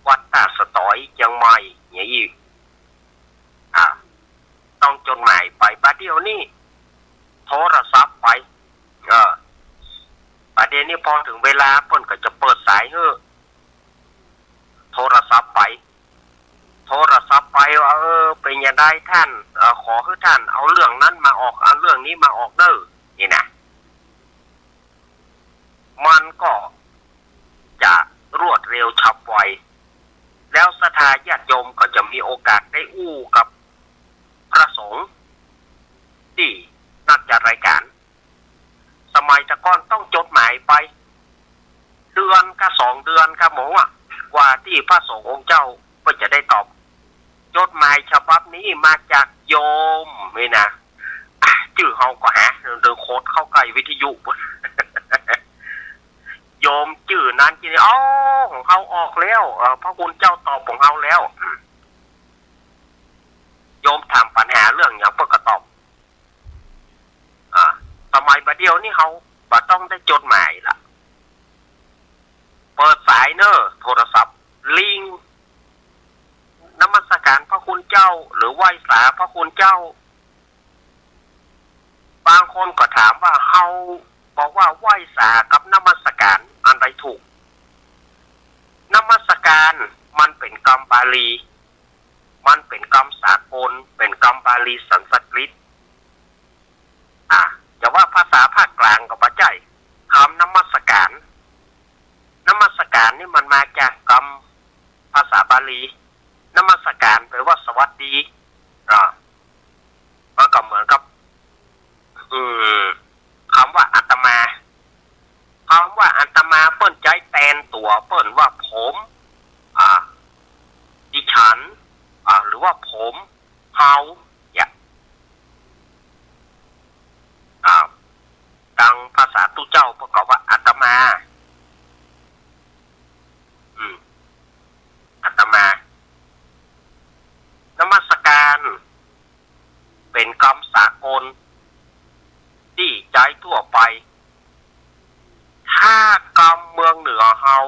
S1: วัดตาสตอยยังไม่อย่างอีกต้องจดหมายไปบัดเดียวนี่โทรศัพท์ไปประเด็นนี้พอถึงเวลาเปิ้ลก็จะเปิดสายโทรศัพท์ไปว่าเป็นยังไงท่านขอให้ท่านเอาเรื่องนั้นมาออกเอาเรื่องนี้มาออกเด้อนี่ มันก็จะรวดเร็วฉับไวแล้วศรัทธาญาติโยมก็จะมีโอกาสได้อู้กับพระสงฆ์ที่นักจัดรายการสมัยตะก้อนต้องจดหมายไปเดือนก็2 เดือนครับหมอกว่าที่พระสงฆ์องค์เจ้าก็จะได้ตอบจดหมายฉบับนี้มาจากโยมนี่นะชื่อเขาก็หาเดินโคดเข้าใกล้วิทยุ โยมชื่อนั้นจีอ๋อของเขาออกแล้วพระคุณเจ้าตอบของเขาแล้วโยมถามปัญหาเรื่องอย่างเพื่อกระตอบสมัยบัดเดียวนี่เขาบ่ต้องได้จดหมายล่ะเปิดสายเนอโทรศัพท์ลิงนมัสการพระคุณเจ้าหรือไหว้สาพระคุณเจ้าบางคนก็ถามว่าเขาบอกว่าไหว้สากับนมัสการอันใดถูกนมัสการมันเป็นกรรมบาลีมันเป็นกรรมสากลเป็นกรรมบาลีสันสกฤตจะว่าภาษาภาคกลางก็บ่ใช่คำนมัสการนี่มันมาจากคำภาษาบาลีนมัสการแปลว่าสวัสดีมันก็เหมือนกับคำว่าอาตมาเปิ้นใจแตนตัวเปิ้นว่าผมดิฉันหรือว่าผมเฮาดังภาษาตู้เจ้าประกอบว่าอาตมาอาตมานมัสการเป็นกรรมสากลที่ใจทั่วไปถ้ากรรมเมืองเหนือเฮา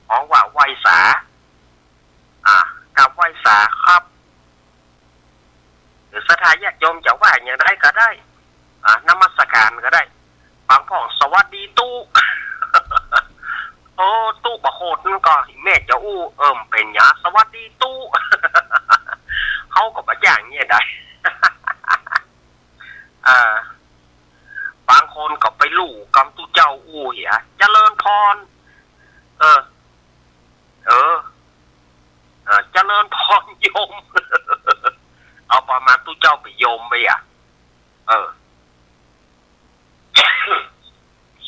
S1: ของว่าไหว้สากับไหว้สาครับหรือศรัทธาญาติโยมจะว่าอย่างไรก็ได้นมัสการก็ได้บางพ่อสวัสดีตู้ โอ้ตู้บะโคดนั่นก็แม่จะอู้เป็นหยาสวัสดีตู้ เขาก็บะอย่างเงี้ยได้ บางคนก็ไปลู่กำตู้เจ้าอู้เหี้ยเจริญพรเจริญพรโยม เอาประมาณตู้เจ้าไปโยมไป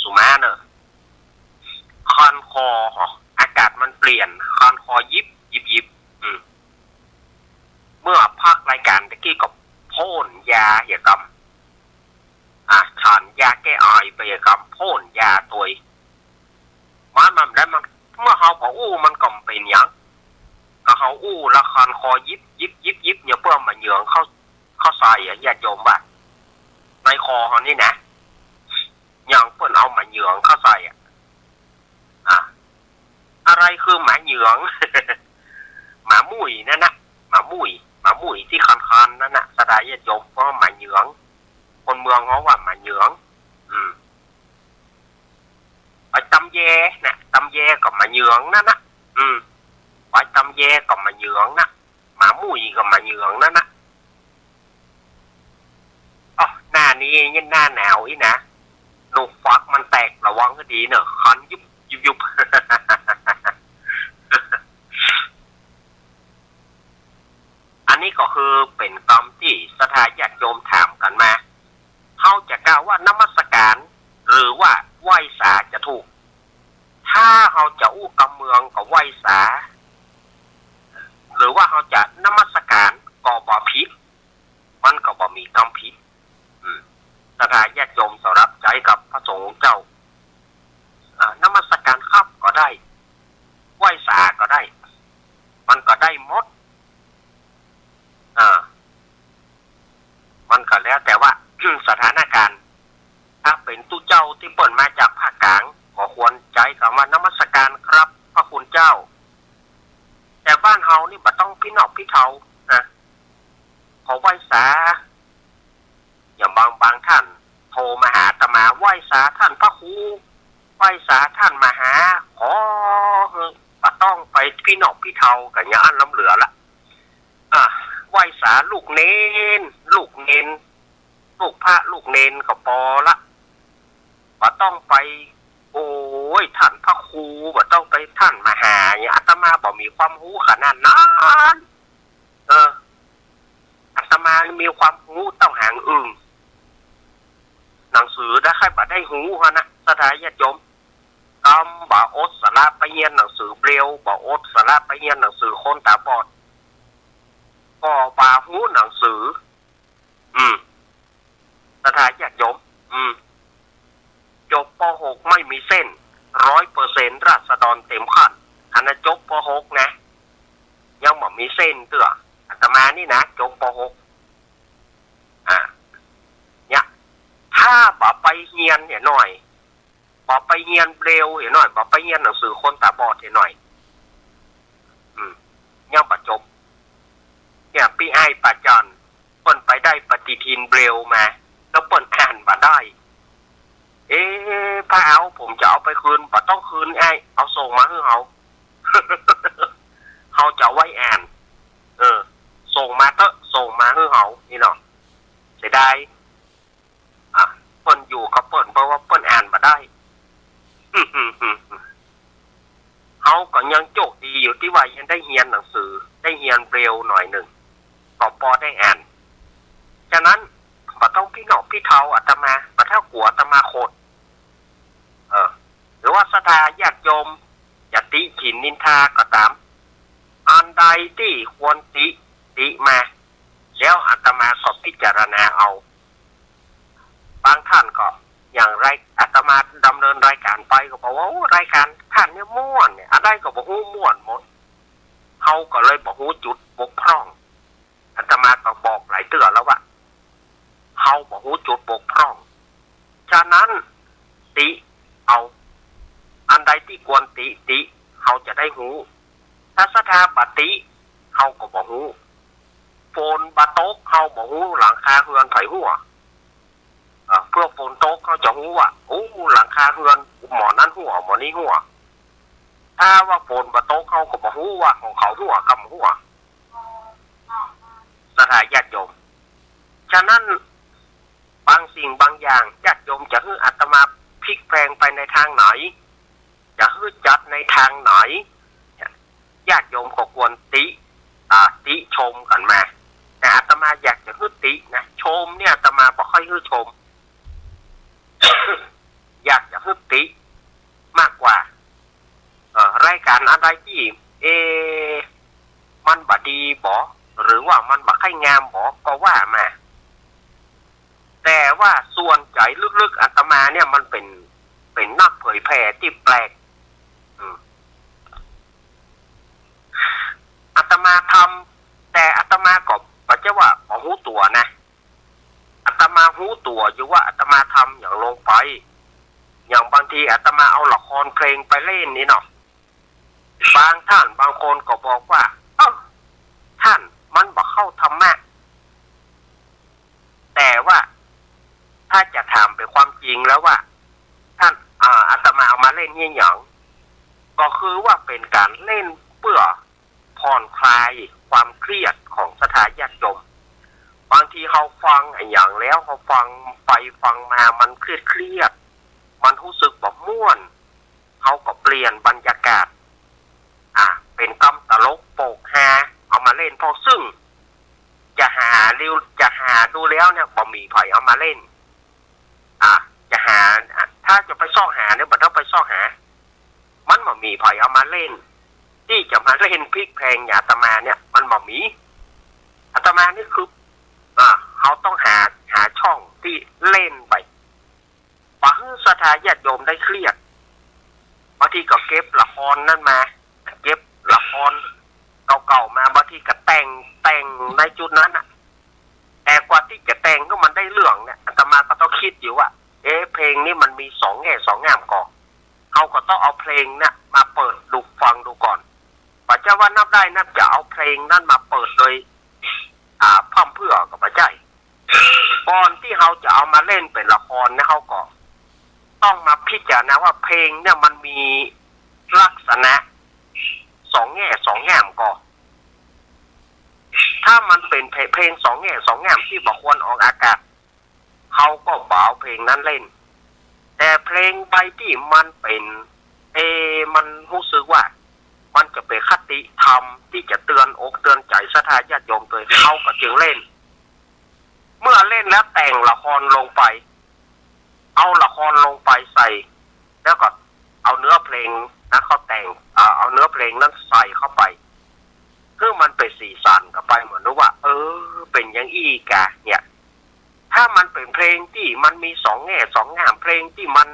S1: สุมาเนอะคอนคออากาศมันเปลี่ยนคอนคอยิบเมื่อพักรายการตะกี้ก็พ่นยาเหี่ยกำฉันยาแก้ไอไปเหี่ยกำพ่นยาตัวมันได้มันเมื่อเขาบอกอู้มันก็เป็นอย่างก็เขาอู้ละคอนคอยิบเนี่ยเพื่อมาเหยื่อเข้าใส่ญาติโยมบ้านในคอเขานี่นะอย่างเพื่อนเอาหมาเหยืองเข้าใส่อะไรคือหมาเหยือง หมามุ้ยนั่นนะหมามุ้ยที่คันนั่นนะสดายญาติโยมเพราะหมาเหยืองคนเมืองเขาว่าหมาเหยืองไปตำแยนะตำแยกับหมาเหยืองนั่นนะไปตำแยกับหมาเหยืองนะหมามุ้ยกับหมาเหยืองนั่นนะหน้านี้ยันหน้าหนาวอีนะหนูฟักมันแตกระวังก็ดีเนอะคันยุบ อันนี้ก็คือเป็นกรรมที่ศรัทธาญาติโยมถามกันมาเขาจะกล่าวว่านมัสการหรือว่าไหว้สาจะถูกถ้าเขาจะอู้กำเมืองกับไหว้สาหรือว่าเขาจะนมัสการก็บ่ผิดมันก็บ่มีกรรมผิดศรัทธาญาติโยมสำหรับใจกับพระสงฆ์เจ้านมัสการครับก็ได้ไหว้สาก็ได้มันก็ได้หมดมันก็แล้วแต่ว่า สถานการณ์ถ้าเป็นตู้เจ้าที่เปิดมาจากภาคกลางก็ควรใจกับว่านมัสการครับพระคุณเจ้าแต่บ้านเฮานี่บ่ต้องพี่นอกพี่เทานะขอไหว้สาอย่างบางท่านโทรมาหาอาตมาไหว้สาท่านพระครูไหว้สาท่านมาหาขอบ่ต้องไปพี่นอกพี่เทากันอย่างอันล้ำเหลือละไหว้สาลูกเนนลูกพระลูกเนนก็พอละบ่ต้องไปโอ้ โอ้ยท่านพระครูบ่ต้องไปท่านมาหาเนี่ยอาตมาบ่มีความรู้ขนาดนั้นอาตมามีความรู้ต้องหางอึ่งหนังสือได้ใครบ่ได้หูฮะนะสถานญาติโยมกำบ่อดสาระไปเรียนหนังสือเบรลบ่อดสาระไปเรียนหนังสือคนตาบอดก็บ่าหูหนังสือสถานญาติโยมจบป .6 ไม่มีเส้น 100% ราษฎรเต็มขั้นอันนั้นจบป .6 นะยังบ่มีเส้นเตื้ออาตมานี่นะจบป .6 เนี่ยถ้าบ่ไปเรียนเนี่ยหน่อยบ่ไปเรียนเร็วเนี่ยหน่อยบ่ไปเรียนหนังสือคนตาบอดเนี่ยหน่อยยังบ่จบเนี่ยพี่ไอ้ปัจจันเปิ้นไปได้ปฏิทินเบรลมาแล้วเปิ้นอ่านบ่ได้พระเอาผมจะเอาไปคืนบ่ต้องคืนไอ้เอาส่งมาให้เขา เขาจะไว้อ่านส่งมาเถอะส่งมาให้เขานี่เนาะเสียดายเปิ้นอยู่กับเปิ้นเพราะว่าเปิ้นอ่านบ่ได้ เขาก็ยังโชคดีอยู่ที่ว่ายังได้เรียนหนังสือได้เรียนเร็วหน่อยหนึ่งก็พอได้อ่านฉะนั้นบ่ต้องพี่น้องพี่เฒ่าอาตมาบ่เท่ากลัวอาตมาโคตรหรือว่าศรัทธาญาติโยมอย่าติฉินนินทาก็ตามอันใดที่ควรติมาแล้วอาตมาก็พิจารณาเอาบางท่านก็อย่างไรอาตมาดำเนินรายการไปก็บอกว่ารายการท่านเนี่ยม่วนเนี่ยอะไรก็บอกว่าม่วนหมดเขาก็เลยบอกว่าจุดบกพร่องอาตมาก็บอกหลายเตือนแล้วว่าเขาบอกว่าจุดบกพร่องฉะนั้นติเอาอันใดที่ควรติเขาจะได้หูถ้าศรัทธาปฏิเขาก็บอกหูโฟนบาโต๊กเขาบอกหูหลังคาเฮือนไถหัวเพื่อโฟนโต๊กเขาจะหูว่าโอ้หลังคาเฮือนหมอนั้นหัวหมอนี้หัวถ้าว่าโฟนบาโต๊กเขาก็บอกหูว่าของเขาหัวกำหัวศรัทธาญาติโยมฉะนั้นบางสิ่งบางอย่างญาติโยมจะให้อาตมาพลิกแปลงไปในทางไหนจะให้จัดในทางไหนญาติโยมก็ควรติชมกันมาแต่อาตมาอยากจะให้ตินะชมเนี่ยอาตมาบ่ค่อยให้ชม อยากจะให้ติมากกว่ารายการอะไรที่มันบ่ดีบ่หรือว่ามันบ่ค่อยงามบ่ก็ว่ามาแต่ว่าส่วนใจลึกๆอาตมาเนี่ยมันเป็นนักเผยแผ่ที่แปลกอาตมาทำแต่อาตมาก็บ่จะว่าบ่รู้ตัวนะอาตมารู้ตัวอยู่ว่าอาตมาทำอย่างลงไปอย่างบางทีอาตมาเอาละครเพลงไปเล่นนี่เนาะบางท่านบางคนก็บอกว่าท่านมันบ่เข้าธรรมะแต่ว่าถ้าจะถามเป็นความจริงแล้วว่าท่านอาตมาเอามาเล่นนี่อย่างก็คือว่าเป็นการเล่นเพื่อผ่อนคลายความเครียดของศรัทธาญาติโยมบางทีเขาฟังอย่างแล้วเขาฟังไปฟังมามันเครียดมันรู้สึกแบบม่วนเขาก็เปลี่ยนบรรยากาศเป็นกำตลกโปกฮาเอามาเล่นพอซึ่งจะหาดูแล้วเนี่ยบ่มีไผเอามาเล่นจะหาถ้าจะไปซ่อหาเนี่ยบ่ต้องไปซ่อหามันบ่มีไผเอามาเล่นที่จะมาเล่นพลิกแพลงอย่างอาตมาเนี่ยมันบ่มีอาตมานี่คือเขาต้องหาช่องที่เล่นไปบางศรัทธาญาติโยมได้เครียดบางทีก็เก็บละครนั่นมาเก็บละครเก่าๆมาบางทีก็แต่งในจุดนั้นแต่กว่าที่จะแต่งก็มันได้เรื่องเนี่ยอาตมาก็ต้องคิดอยู่ว่าเพลงนี้มันมีสองแง่สองงามก่อนเขาก็ต้องเอาเพลงเนี่ยมาเปิดดูฟังดูก่อนปัจจุบันนับได้นับจะเอาเพลงนั้นมาเปิดโดยพร่ำเพื่อกับพระเจ้าก่อนที่เขาจะเอามาเล่นเป็นละครเนี่ยเขาก็ต้องมาพิจารณาว่าเพลงเนี่ยมันมีลักษณะสองแง่สองงามก่อนถ้ามันเป็นเพลงสองแง่สองงามที่บอกควรออกอากาศเขาก็บ่เอาเพลงนั้นเล่น แต่เพลงใบที่มันเป็นมันรู้สึกว่ามันจะเป็นคติธรรมที่จะเตือนอกเตือนใจศรัทธาญาติโยมตัวเขาก็จึงเล่นเมื่อเล่นแล้วแต่งละครลงไปเอาละครลงไปใส่แล้วก็เอาเนื้อเพลงนะเขาแต่งเอาเนื้อเพลงนั้นใส่เข้าไปเพื่อมันเป็นสีสันกับไปเหมือนว่าเป็นอย่างอีกะเนี่ยถ้ามันเป็นเพลงที่มันมีสองแง่สองงามเพลงที่มัน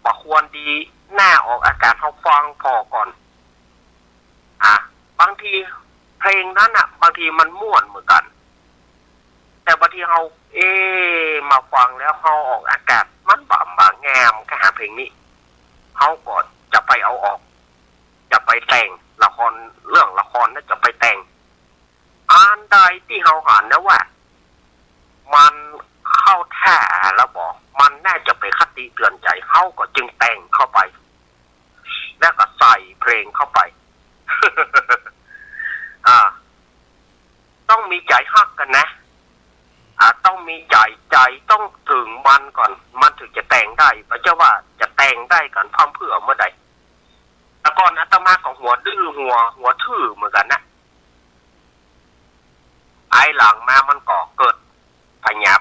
S1: บ่ควรดีหน้าออกอากาศเขาฟังพอก่อนบางทีเพลงนั้นบางทีมันม่วนเหมือนกันแต่บางทีเรามาฟังแล้วเขาออกอากาศมันบางแงมก็หาเพลงนี้เขาก็จะไปเอาออกจะไปแต่งละครเรื่องละครนั่นจะไปแต่งอันใดที่เขาหันนะว่ามันเข้าท่าแล้วบอกมันน่าจะไปคติเตือนใจเขาก็จึงแต่งเข้าไปแล้วก็ใส่เพลงเข้าไป ต้องมีใจฮักกันนะต้องมีใจต้องถึงมันก่อนมันถึงจะแต่งได้พระเจ้าว่าจะแต่งได้กันพร้อมเพื่อเมื่อใดแต่ก่อนอาตมาของหัวดื้อหัวทื่อเหมือนกันนะไอ้หลังมามันก่อเกิดปัญญา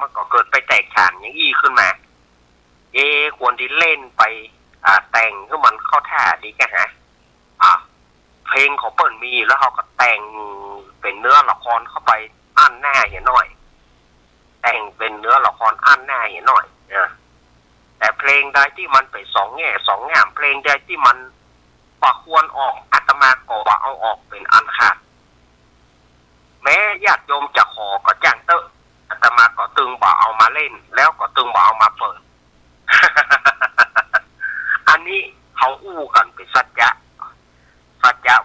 S1: มันก็เกิดไปแตกฉานอย่างอี้ขึ้นมาควรที่เล่นไปแต่งให้มันเข้าท่าดีแค่ฮะเพลงของเปิ้ลมีแล้วเขาก็แต่งเป็นเนื้อละครเข้าไปอั้นหน้าเห็นหน่อยแต่งเป็นเนื้อละครอั้นหน้าเห็นหน่อยแต่เพลงใดที่มันไปสองแง่สองงามเพลงใดที่มันปะควรออกอาตมาก็ว่าเอาออกเป็นอันขาดแม้ญาติโยมจะขอก็จ้างเตอะอาตมาก็ตึงบ่เอามาเล่นแล้วก็ตึงบ่เอามาเปิด อันนี้เขาอู้กันเป็นสัจจะ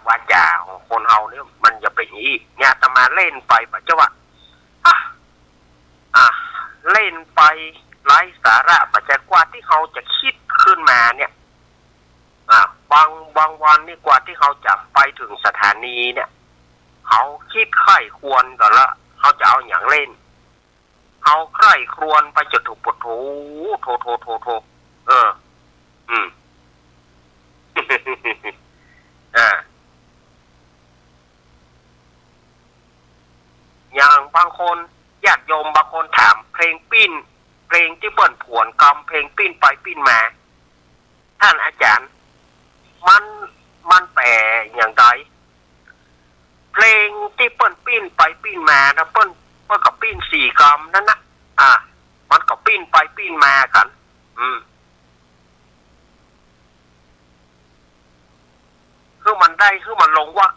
S1: วาจาของคนเฮาเนี่ยมันจะเป็นอย่างนี้เนี่ยอาตมาเล่นไปปัจจุบันเล่นไปไร้สาระปัจจัยกว่าที่เขาจะคิดขึ้นมาเนี่ยบางวันนี่กว่าที่เขาจะไปถึงสถานีเนี่ยเขาคิดไข้ควรก่อนละเขาจะเอาอย่างเล่นเขาใคร่ครวญไปจนถูกปวดโถอย่างบางคนญาติโยมบางคนถามเพลงปิ้นเพลงที่เปิ้นผวนกำเพลงปิ้นไปปิ้นมาท่านอาจารย์มันแปลอย่างไรเพลงที่เปิ้นปิ้นไปปิ้นมานะเปิ้นกับปิ้นสี่กำนั่นนะมันก็ปิ้นไปปิ้นมากันคือมันได้คือมันลงว่า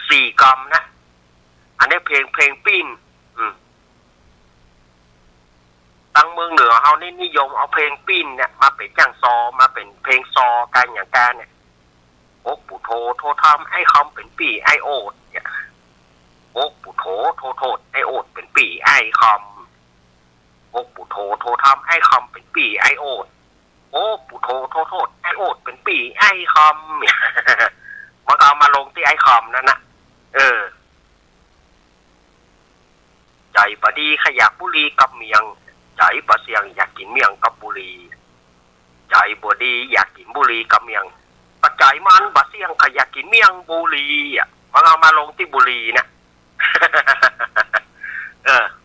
S1: สี่กำนะอันนี้เพลงปิ้นตั้งเมืองเหนือเขานี่นิยมเอาเพลงปิ้นเนี่ยมาเป็นจ้างซอมาเป็นเพลงซอกันอย่างการเนี่ยโอ๊กปู่โททำไอ้คำเป็นปีไอโอดเนี่ยโอ๊กปู่โทษไอโอดเป็นปีไอคำโอ๊กปู่โททำไอ้คำเป็นปีไอโอดโอ๊กปู่โทษไอโอดเป็นปีไอคำเนี่ยมันเอามาลงที่ไอคำนั่นนะใจบดีขยักบุรีกับเมียงใจบะเสียงอยากกินเมียงกับบุรีใจบดีอยากกินบุรีกับเมียงปัจจัยมันบะเสียงขยักกินเมียงบุรีมันเอามาลงที่บุรีนะ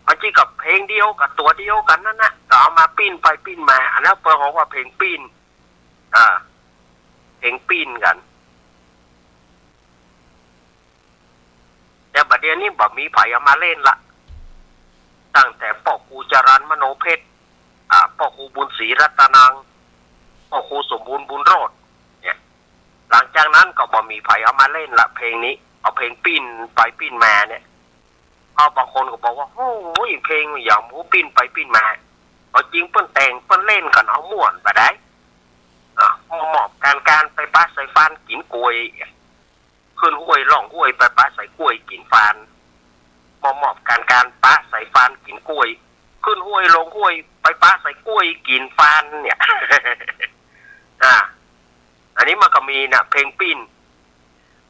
S1: อันที่กับเพลงเดียวกับตัวเดียวกันนั่นนะก็เอามาปิ้นไปปิ้นมาอันนั้นเปิดบอกว่าเพลงปิ้นเพลงปิ้นกันแต่บัดเดี๋ยวนี้บ่มีไผเอามาเล่นละตั้งแต่พ่อครูจรัญมโนเพชรพ่อครูบุญศรีรัตนังพ่อครูสมบูรณ์บุญโรจน์เนี่ยหลังจากนั้นก็บ่มีไผเอามาเล่นละเพลงนี้เอาเพลงปิ้นไปปิ้นมาเนี่ยบางคนก็บอกว่าโอ้ยเพลงอย่างหมูปิ้นไปปิ้นมาเอาจริงเปิ้นแต่งเปิ้นเล่นกันเอาม่วนไปได้เหมาะการไปป้าใส่ฟานกินกล้วยขึ้นห้วยล่องห้วยไปป้าใส่กล้วยกินฟานเหมาะการป้าใส่ฟานกินกล้วยขึ้นห้วยลงห้วยไปป้าใส่กล้วยกินฟานเนี่ย อันนี้มันก็มีนะเพลงปิ้น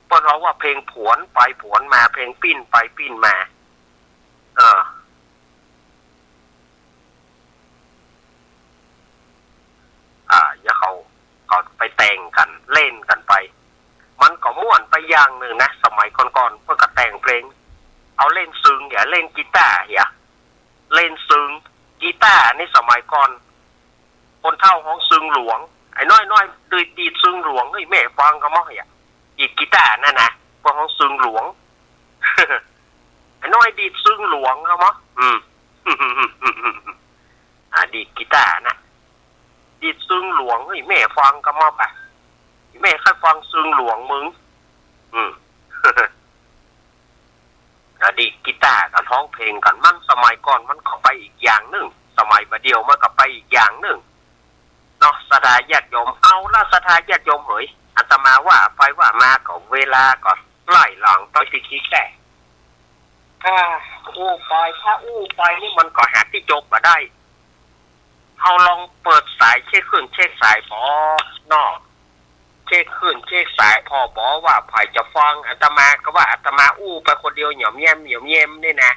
S1: เพราะว่าเพลงผวนไปผวนมาเพลงปิ้นไปปิ้นมา สมัยก่อนๆเพื่อก็แต่งเพลงเอาเล่นซึงอย่าเล่นกีตาร์อย่าเล่นซึงกีตาร์ในสมัยก่อนคนเฒ่าของซึงหลวงไอ้น้อยๆดีดซึงหลวงเฮ้ยแม่ฟังก็มั้งอย่าดีดกีตาร์นั่นนะพวกของซึงหลวง ไอ้น้อยดีดซึงหลวงก็มั้งดีดกีตาร์นะดีดซึงหลวงเฮ้ยแม่ฟังก็มั้งปะแม่ค่อยฟังซึงหลวงมึงดีกีตาร์กับร้องเพลงกันมันสมัยก่อนมันเข้าไปอีกอย่างหนึ่งสมัยประเดียวมันก็ไปอีกอย่างหนึ่งเนาะศรัทธาญาติโยมเอาละศรัทธาญาติโยมเฮ้ยอาตมาว่าไปว่ามาก็เวลาก็ไล่หลังไปสิคิดแต่อู้ไปนี่มันก็หาที่จบมาได้เขาลองเปิดสายเช็คขึ้นเช็คสายพอนอกเช็คขึ้นเช็คสายพอบอกว่าไผ่จะฟังอาตมาก็ว่าอาตมาอู้ไปคนเดียวเหนียวเยี่ยมนี่นะ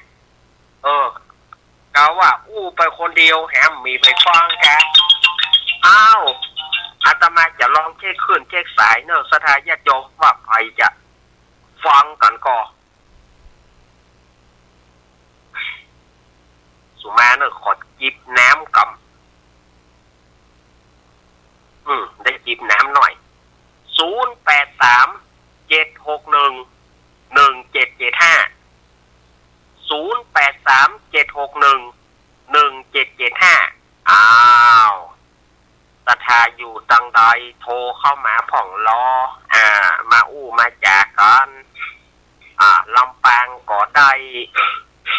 S1: ก็ว่าอู้ไปคนเดียวแหมมีไปฟังแกอ้าวอาตมาจะลองเช็คขึ้นเช็คสายเนอะศรัทธาญาติโยมว่าไผ่จะฟังกันก่อสุมาเนอะขอจิบน้ำกำได้จิบน้ำหน่อย0837611775อ้าวศรัทธาอยู่ตังใดโทรเข้ามาผ่องล้อมาอู้มาจากกันลำปางก็ได้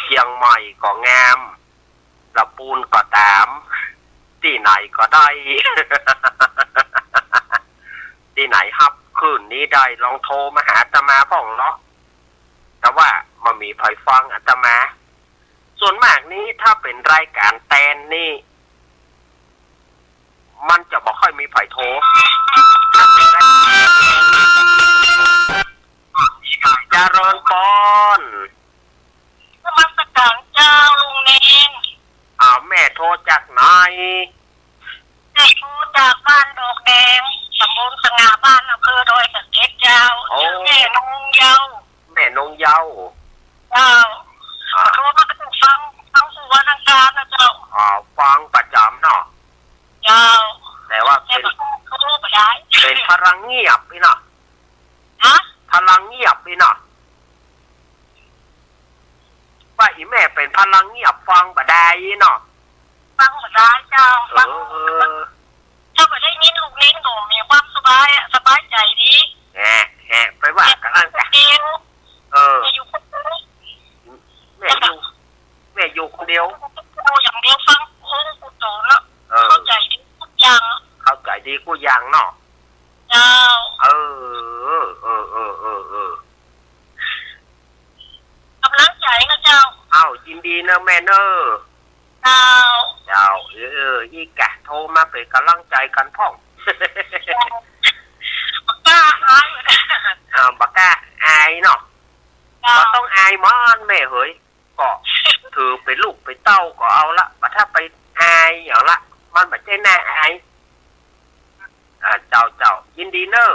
S1: เชียงใหม่ก็งามลำปูนก็ตามที่ไหนก็ได้ ที่ไหนครับคืนนี้ได้ลองโทรมาหาอาตมาพ่องเนาะแต่ว่ามันมีไผฟังอาตมาส่วนมากนี้ถ้าเป็นรายการแตนนี่มันจะบอกค่อยมีไผโทรเจริญปอน
S7: นมัสการเจ้าลุงเนง
S1: แม่โทรจากไหน
S7: แม่โทรจากบ้านดอกแดงตำบลสง่าบ้านอำเภอดอยสะเก็ดเจ้าแม่นงเยาเจ้าโทรมาเป็นฟังสุวรรณการนะเจ้า
S1: ฟังประจำเนาะ
S7: เจ้า
S1: แต่ว่าเป็นพลังเงียบพี่เนาะพลังเงียบพี่เนาะว่าอีแม่เป็นพลังเงียบฟังบ่ได้เนาะ
S7: ฟังบ่ได้เจ้าฟังถ้าบ่ได้ยินลูกเล่นก็มีความสบายใจดี
S1: ไปว่ากันนั่นจ้ะ
S7: อยู่คนเดียว
S1: แม่อยู่คนเดียว
S7: อย่างเดียวฟังโอ้กูโตแล้วเข้าใจดีทุกอย่างเนาะเจ้ากำลังใจนะเจ้า
S1: ยินดีเนอะแม่เนอะเจ้าอีกะโทรมาเป็นกำลังใจกันพ่อง
S7: บักก้าอาย
S1: บักก้าอายเนาะก็ต้องอายมันแม่เฮ้ยก็ถือเป็นลูกเป็นเต้าก็เอาละแต่ถ้าไปอายอย่างละมันแบบใจหน้าอายเจ้ายินดีเนอะ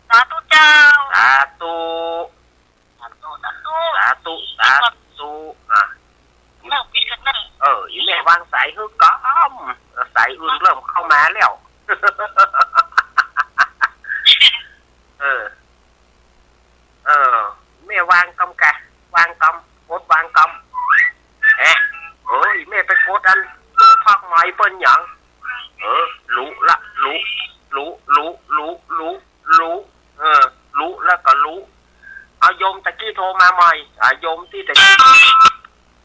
S7: สาธุเจ้า
S1: สาธุอีแม่วางสายฮึกก้อมสายอื่นเริ่มเข้ามาแล้วแม่วางกำกะวางกำกดวางกำแม่ไปกดอันตัวพักไม้เปิ้นหยังรู้ละรู้แล้วก็รู้เอาโยมตะกี้โทรมาใหม่โยมที่ตะกี้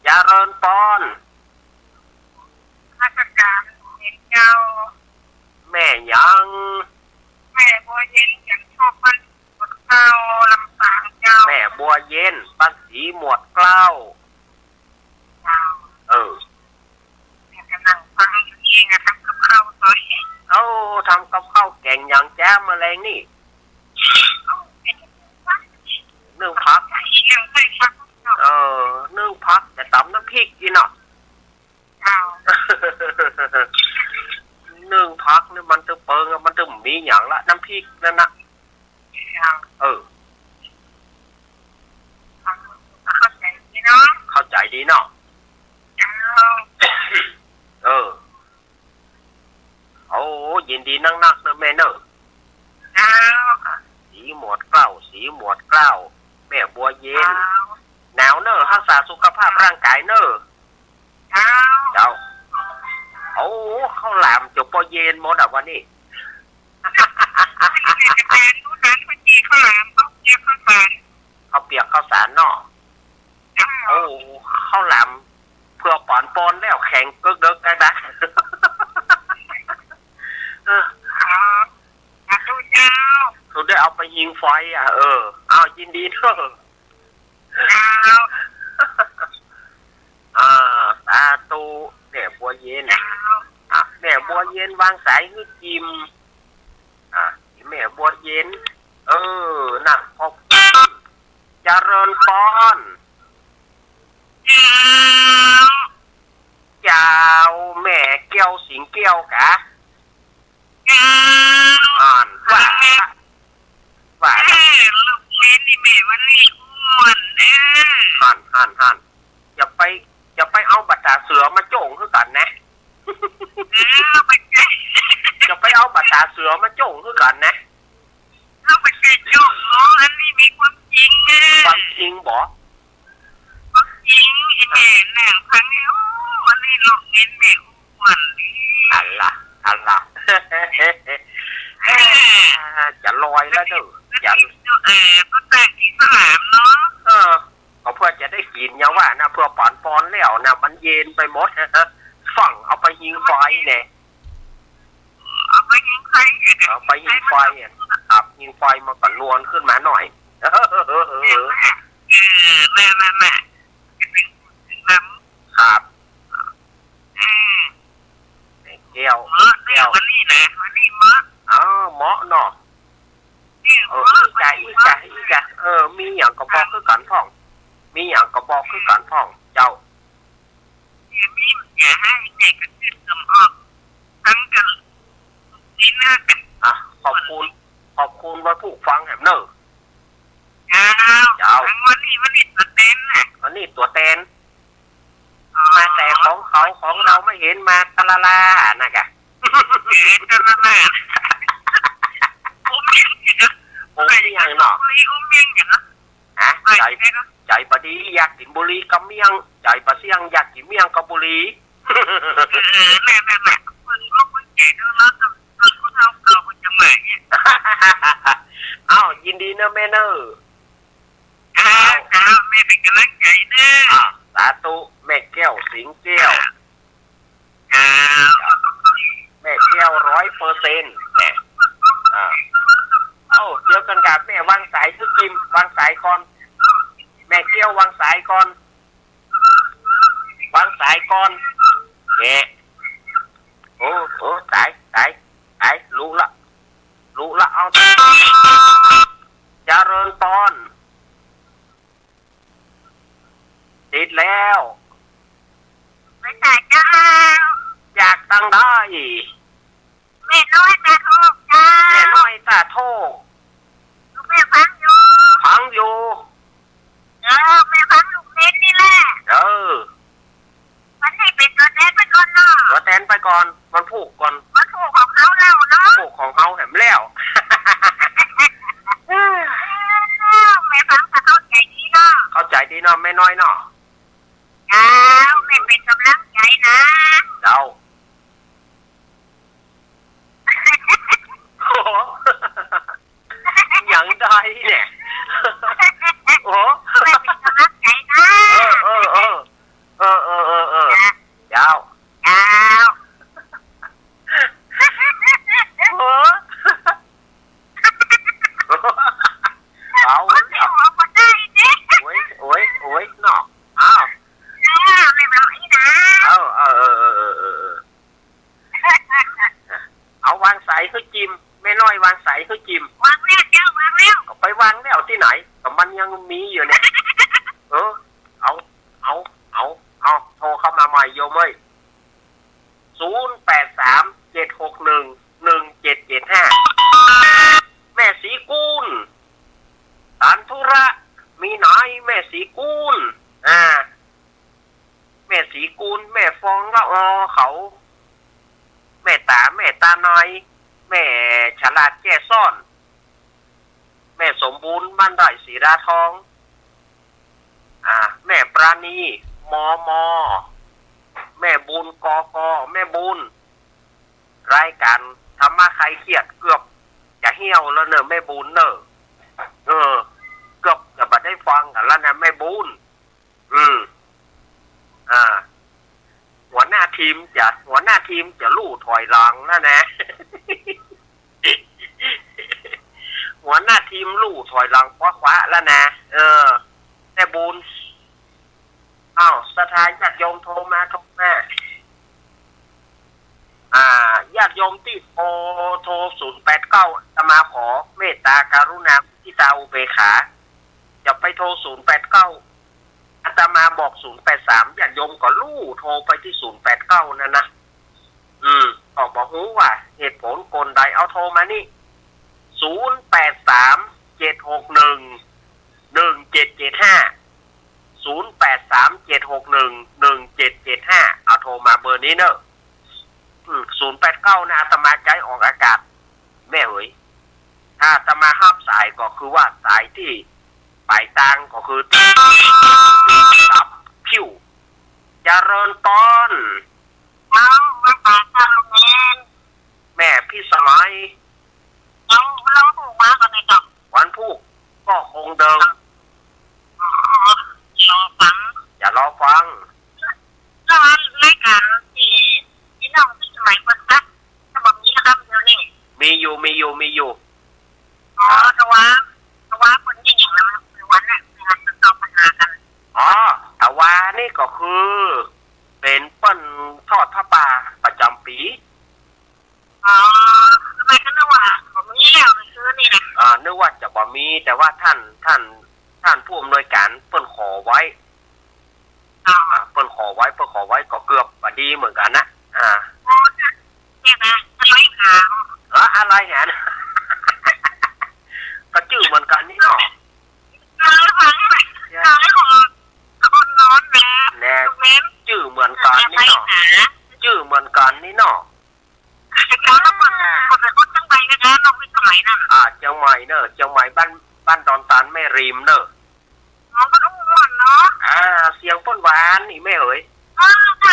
S1: อย่าเรินปอน
S7: ราชการเจ้า
S1: แม่ยัง
S7: แม่บัวเย็นอย่างชอบบ้านหมดเกล้าลำปางเจ้า
S1: แม่บัวเย็นบ้านสีหมวดเกล้า
S7: แม่กำลังฟังอยู่เองทำกับข้าวตัวเอง
S1: ทำกับข้าวแกงอย่างแจ้มอะไรนี่นึ่งพักนึ่งพักแต่ตำน้ำพริกกินเนาะนึ่งพักนี่มันจะเปิงมันจะมีอย่างละน้ำพริกนั่นนะ ดีเนาะ
S7: เจ้า
S1: โอ้ยินดีนักเนอะแม่เนอะ
S7: เจ้า
S1: สีหมวดเกล้าสีหมวดเกล้าแม่บัวเย็นหนาวเนอะรักษาสุขภาพร่างกายเนอะ
S7: เจ้า
S1: เจ้าโอ้ข้าวหลามจบปอเย็นหมดอ่ะวันนี้
S7: แม่รู้นั้นพอดีข้าวหลามเขาเกี่ยวข้าวสาร
S1: ข้าวเปียกข้าวสารเนาะ
S7: เจ้า
S1: โอ้ข้าวหลามเพื่อปอนปอนแล้วแข็งเกิกเดิกกันนะ
S7: ดูเจ้า
S1: สุดได้เอาไปยิงไฟอ่ะเอายินดีเถอะ
S7: เจ้า
S1: ตาตูแม่บัวเย็น
S7: เจ้า
S1: แม่บัวเย็นวางสายให้จิมแม่บัวเย็นน่ะขอบคุณเจริญพรเจ้าแม่แก้วสิงแก้วกะอ่านว่า
S7: ลูกเล่นนี่แม่วันนี้อ้วนเด้อ
S1: หันอย่าไปเอาบัตรเสือมาโจ่งคือกันนะ
S7: ไปเจ๊
S1: จะไปเอาบัตรเสือมาโจ่งคือกันนะ
S7: เอาไปเจ๊จุกอันนี้มีความจริงนะ
S1: ความจริงบอก
S7: ความจริงไอ้แม่หนังพังนี้วันนี้ลูกเล่นแม่อ้วนดี
S1: อัลละจะลอยแล้วเด้ออย่า
S7: ก็แต่งที่สนามเนาะ
S1: เอาเพื่อจะได้กินอย่าว่านะเพื่อปอนแล้วนะมันเย็นไปหมดฝั่งเอาไปยิงไฟเนี่ย
S7: เอาไปยิงใคร
S1: เอาไปยิงไฟอับยิงไฟมาก่อนนวลขึ้นมาหน่อย
S7: แม่
S1: ครับแก้ว
S7: วันนี้นะวันนี้มะ
S1: เหมาะเนาะอีกะมีอย่างกระบอกคือกันท่องมีอย่างกระบอกคือกันท่องเจ้า
S7: มีอย่าให้เด็กขึ้นกำออกทั้งกันนี่น่ากัน
S1: ขอบคุณว่าผู้ฟังแหมเนอะ
S7: เจ้าวันนี้ตัวเต้นน่ะ
S1: วันนี้ตัวเต้นมาแต่ของเราไม่เห็นมาตะละลานะกะ
S7: ตะละลา
S1: โอ้ยยังเนาะใจปดีอยากกินบุรีกับเมียงใจปะเสียงอยากกินเมียงกับบุรี
S7: แม่คนลูกคนแก่ด้วยแล้วคนเฒ่าเราคนจะใหม่
S1: ยินดีนะแม่เนอะ
S7: แม่เป็นกำลังใจเด้อ
S1: สาธุแม่แก้วสิงแก้วแม่แก้ว100%เนี่ยเดี๋ยวกันกับแม่วางสายทุกจิมวางสายก่อนแม่เกี้ยววางสายก่อนเนี่ยสายรู้ละเอาเจริญพรติดแล้ว
S7: ไม่ใช่เจ้า
S1: อยากตั้งได้
S7: แม่น้อยตาโทกจ้า
S1: แม่น้อยตาโทก
S7: แม่ฟังอยู่แม่ฟังลูกเล่นนี่แหละมันให้เป็นตัวแทนไปก่อนเนาะ
S1: ตัวแทนไปก่อนมันผูกก่อน
S7: มันผูกของเขาแล้วเนาะ
S1: ผูกของเขาแหมแล้ว
S7: แม่ฟังจะเข้าใจดีเนาะ
S1: แม่น้อยเนาะ
S7: แม่เป็นกำลังใจนะ
S1: เจ้าอย่างใดเนี่ย
S7: แม่เป็นกำลังใจนะ
S1: เจ้าเอาโอ้ยเนาะ
S7: ไม่ร้อยนะ
S1: เอาวางสายคือจิมแม่น้อยวางสายคือจิม
S7: วางแล้ว
S1: เอาไปวางแล้วที่ไหนแต่มันยังมีอยู่เนี่ยเอาโทรเข้ามาใหม่โยมเอ้ย0837611775แม่สีกูลตันธุระมีไหนแม่สีกูล แม่สีกุลแม่ฟองละออเขา แม่ตาน้อย แม่ฉลาดแก่ซ่อน แม่สมบูรณ์บ้านไร่ศรีราทอง แม่ปราณีมอแม่บุญกแม่บุญรายการธรรมะใครเครียดเกือบจะเหี่ยวแล้วเนอะแม่บุญเนอะเกือบจะมาได้ฟังกันแล้วนะแม่บุญหัวหน้าทีมจะลู่ถอยหลังนะนะ หัวหน้าทีมลู่ถอยหลังคว้าแล้วนะแม่บุญสถานญาติโยมโทรมาญาติโยมที่โทร089จะมาขอเมตตาการุณาที่ตาอุเบกขาจะไปโทร089อาตมาบอก083ญาติโยมก็ลู่โทรไปที่089นั่นนะก็บอกหูว่าเหตุผลกลใดเอาโทรมานี่083-761-1775 083-761-1775เอาโทรมาเบอร์นี้เนอะ089นะอาตมาใจออกอากาศแม่เอ๋ยถ้าอาตมาห้ามสายก็คือว่าสายที่ปลายทางก็คือตับผิวเจริญตอนแม่พี่สมัยเราถูกมากันในจับวันพุธก็คงเดิมอย่ารอฟัง
S7: แล้วรายการที่น้องพี่สมัยคนสักจะบอกนี้นะครับเดี๋ยวนี้
S1: มีอยู่
S7: แต่ว่าคนที่อย่างนั้นวันน่ะงานตอบปัญหากัน
S1: แต่ว่านี่ก็คือเป็นเปิ้นทอดผ้าป่าประจำปี
S7: ทำไมก็นึกว่าผมมีแล้วซื้อนี่นะ
S1: นึกว่าจะบ่มีแต่ว่าท่านผู้อำนวยการเปิ้นขอไว้เปิ้นขอไว้ก็เกือบดีเหมือนกันนะ
S7: เนี่ยนะอะไรหา
S1: อะไรหาก็ชื่อเหมือนกันนี่เนาะ
S7: ฟังไม่พอคนร้อน
S1: แน่ชื่อเหมือนกันนี่เนาะ
S7: คนเป็นคนจังไรนะคะน้องพี่สมัยนั่น
S1: เชียงใหม่เนอะเชียงใหม่บ้านดอนตาลแม่ริมเนอะ
S7: มันอ้วนเนาะ
S1: เสียงป้นหวานนี่แม่เอ๋ย
S7: ค่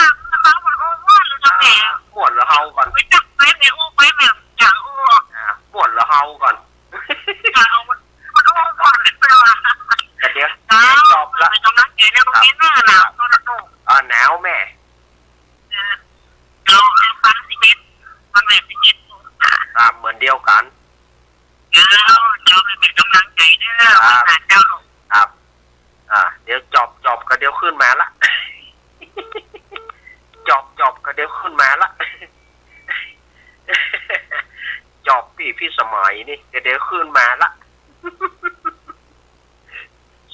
S7: ะฟังมันอ้วนเลยจังแหน
S1: ม่วนละเฮาก่อน
S7: ไปจับไปแม่อู้ไปแม่จ่าอู้
S1: ม่วนละเฮาก่อน
S7: มันอ้วนเลยไปว่ะ
S1: เดี๋ยวจบละ
S7: กำลังใจในโรงเรียนหน้าหนาว
S1: หนาวแม่
S7: เราฟัง11มันแบบ11
S1: เหมือนเดียวกัน
S7: เราเป็นกำลังใจเด้อวันเจ้า
S1: ครับเดี๋ยวจบก็เดี๋ยวขึ้นมาละจบก็เดี๋ยวขึ้นมาละจบพี่สมัยนี่เดี๋ยวขึ้นมาละ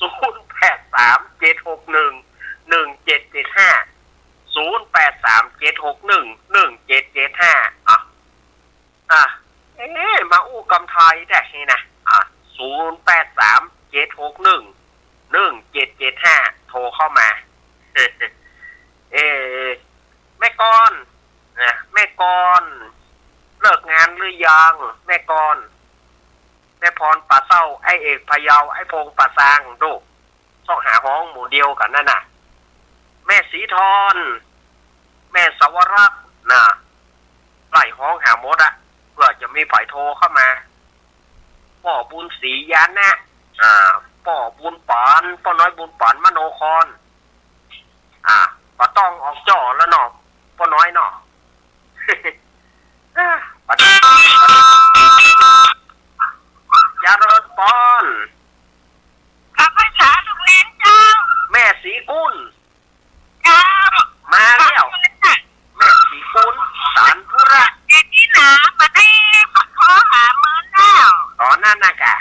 S1: 083-761-1775 083-761-1775มาอู้กำไทยได้ไงนะ083-761-1775โทรเข้ามาแม่กรเลิกงานหรือยังแม่กรแม่พรป่าเศร้าไอเอกพะเยาไอพงป่าซางดูต้องหาห้องหมู่เดียวกันนั่นน่ะแม่สีทรแม่สวรักษ์น่ะไล่ห้องหามดเพื่อจะมีฝ่ายโทรเข้ามาป่อบุญศรียานะป่อบุญปานป่อน้อยบุญปานมโนครก็ต้องออกจ่อแล้วเนาะป่อน้อยเนาะยาเริญปอน
S7: ข้าพเจ้าลูกเล่นเจ้า
S1: แม่สีกุล
S7: เจ้า
S1: มาแล้วแม่สีกุลสารธุระ
S7: ที่หนามาได้ขอหามือแล้ว
S1: นั่นนะกะ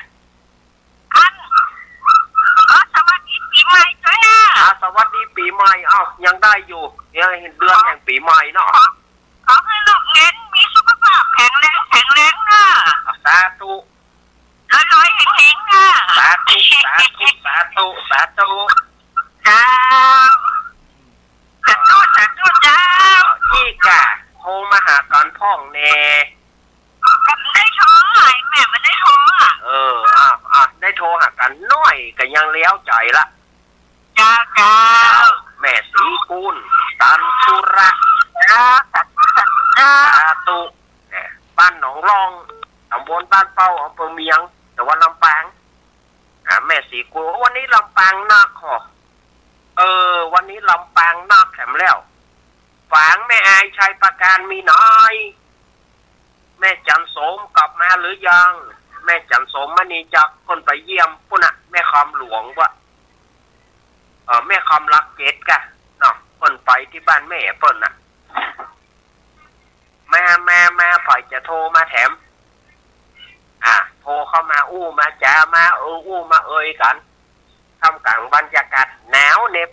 S7: สวัสดีปีใหม่จ้า
S1: สวัสดีปีใหม่ยังได้อยู่ยังเห็นเดือนแห่งปีใหม่เนาะ
S7: ขอให้ลูกเล่นมีสุขภาพแข็งแรงนะ
S1: สาธุ
S7: ร้อยแข็งๆนะ
S1: สาธุเจ้า
S7: จ้า
S1: ละ
S7: จ้าจ้า
S1: แม่สีกุลตันสุระ
S7: จ้าสัตว์สัตว์จ้า
S1: สาตุเนี่ยบ้านหนองรองตำบลบ้านเป้าอำเภอเมียงจังหวัดลำปางแม่สีกุลวันนี้ลำปางนักหรอวันนี้ลำปางนักแถมแล้วฝางแม่อายชัยประการมีน้อยแม่จันโสมกลับมาหรือยังแม่จันโสมมณีจากคนไปเยี่ยมปุ่นน่ะแม่คำหลวงวะแม่คำรักเกตกะเนาะคนไปที่บ้านแม่เปิ้นน่ะแม่ฝ่ายจะโทรมาแถมโทรเข้ามาอู้มาจ้ามาอู้มาเอ่ยกันทำกลางบรรยากาศหนาวเหน็บ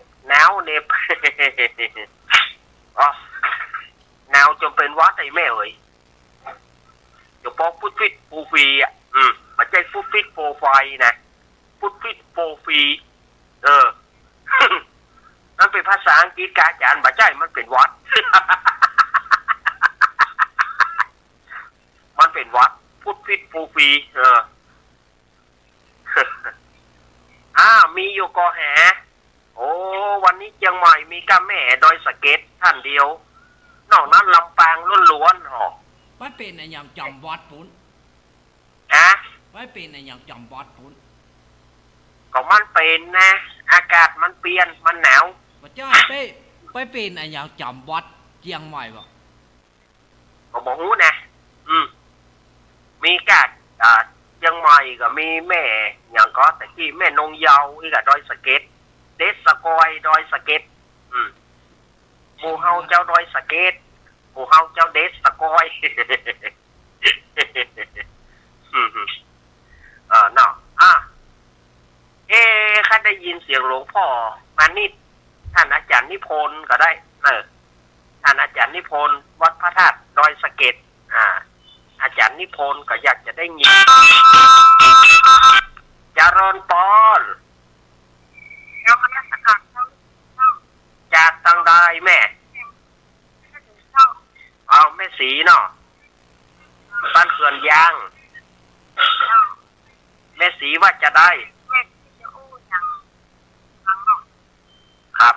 S1: อ๋อหนาวจนเป็นวัดไอ้แม่เอ่ยอยู่ปอกฟุตฟิตปูฟีมาใจฟุตฟิตโปรไฟนะฟุตฟิตโปรฟีนั่นเป็นภาษาอังกฤษกาจานบ่ใจมันเป็นวัด มันเป็นวัดฟุตฟิตโปรฟีมีอยู่กอแหโอ้วันนี้เชียงใหม่มีกะแม่ดอยสะเก็ดท่านเดียวนอกนั้นลำปางล้วนๆหรอ
S8: ไม่เป็นอะไรอย่างจำวัดพุ้นไม่เป็นอะไรอย่างจำวัดพุ้น
S1: ก็มันเป็นนะอากาศมันเปลี่ยนมันหนาว
S8: มาจ้าไปเป็นอะไรอย่างจำวัดเชียงใหม่บ่
S1: ก็บอกหูนะมีกาดเชียงใหม่ก็มีแม่อย่างก็แต่ที่แม่นงเยาอีกอะดอยสะเก็ดเดสสกอยดอยสะเก็ดหมู่เฮาเจ้าดอยสะเก็ดหมู่เฮาเจ้าเดสสกอยเนาะข้าได้ยินเสียงหลวงพ่อมานิดท่านอาจารย์นิพนธ์ก็ได้ท่านอาจารย์นิพนธ์วัดพระธาตุดอยสะเก็ดอาจารย์นิพนธ์ก็อยากจะได้ยินจารณปอนจากทางใดแม่เอาแม่สีเนาะบ้านเขื่อนยางแม่สีว่าจะได้ครับ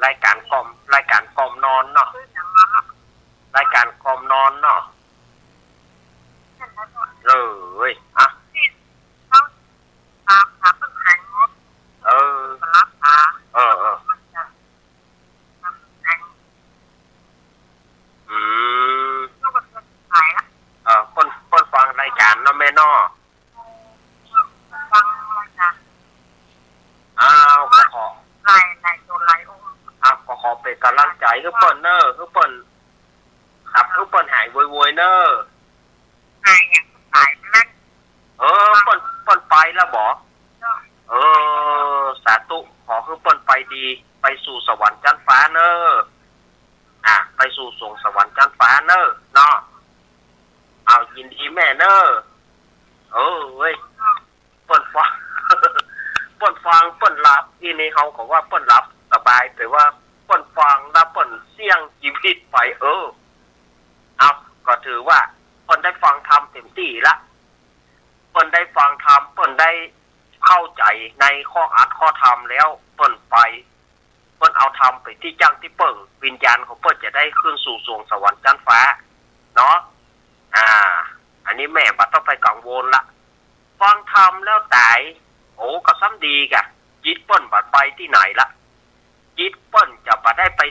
S1: รายการกล่อมนอนเนาะรายการกล่อมนอนเนาะคนฟังรายการเนาะแม่เนาะก็ขอเป็นกำลังใจคือเปิ้นเนอร์คือเปิ้นครับคือเปิ้นหายโวยๆเนอร์
S7: หายอย่างตายนั่น
S1: เปิ้นไปแล้วบ่สาธุขอคือเปิ้นไปดีไปสู่สวรรค์ชั้นฟ้าเนอร์ไปสู่สวงสวรรค์ชั้นฟ้าเนอร์เนาะเอายินดีแม่เนอร์เว้ยเปิ้นฟังเปิ้นรับที่นี่เฮาก็ว่าเปิ้นรับสบายแต่ว่าเปิ้นฟังแล้วเปิ้นเสี่ยงชีวิตไปเอาก็ถือว่าเปิ้นได้ฟังธรรมเต็มที่ละเปิ้นได้ฟังธรรมเปิ้นได้เข้าใจในข้ออัดข้อธรรมแล้วเปิ้นไปเปิ้นเอาธรรมไปที่จังที่เปิ้งวิญญาณของเปิ้นจะได้ขึ้นสู่สวงสวรรค์ชั้นฟ้าเนาะอันนี้แม่บ่ต้องไปกังวลละฟังธรรมแล้วตายก็ซ้ำดีกะจิตเปิ้นบ่ไปที่ไหนละจิตเปิ้นจะบ่ได้ไป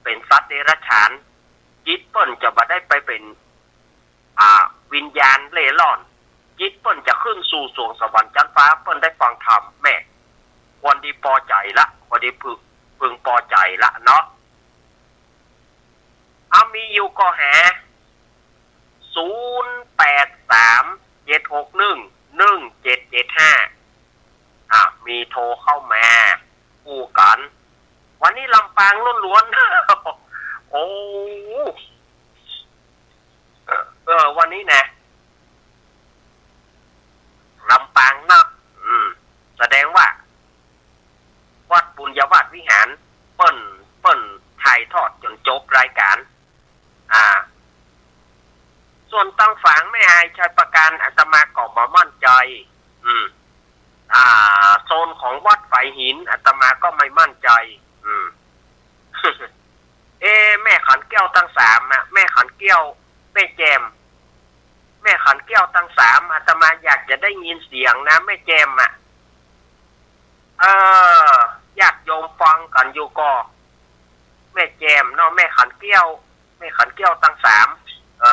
S1: เป็นสัตว์เดรัจฉานจิตเปิ้นจะบ่ได้ไปเป็นวิญญาณเล่ร่อนจิตเปิ้นจะขึ้นสู่สวงสวรรค์ชั้นฟ้าเปิ้นได้ฟังธรรมแม่ควรดีพอใจละควรดีพึงพอใจละเนาะมีอยู่ก็หา 0837611775มีโทรเข้ามาคู่กันวันนี้ลำปางล้วนๆ โอ้วันนี้นะลำปางนักแสดงว่าวัดบุญยวาสวิหารเปิ้นถ่ายทอดจนจบรายการส่วนตั้งฝางไม่อายชัยประการอาตมาก็บ่มั่นใจโซนของวัดไฝหินอาตมาก็ไม่มั่นใจแม่ขันแก้วตั้งสามแม่ขันแก้วแม่แจมแม่ขันแก้วตั้งสามอาตมาอยากจะได้ยินเสียงนะแม่แจมอยากโยมฟังกันอยู่ก็แม่แจมเนาะแม่ขันแก้วตั้งสาม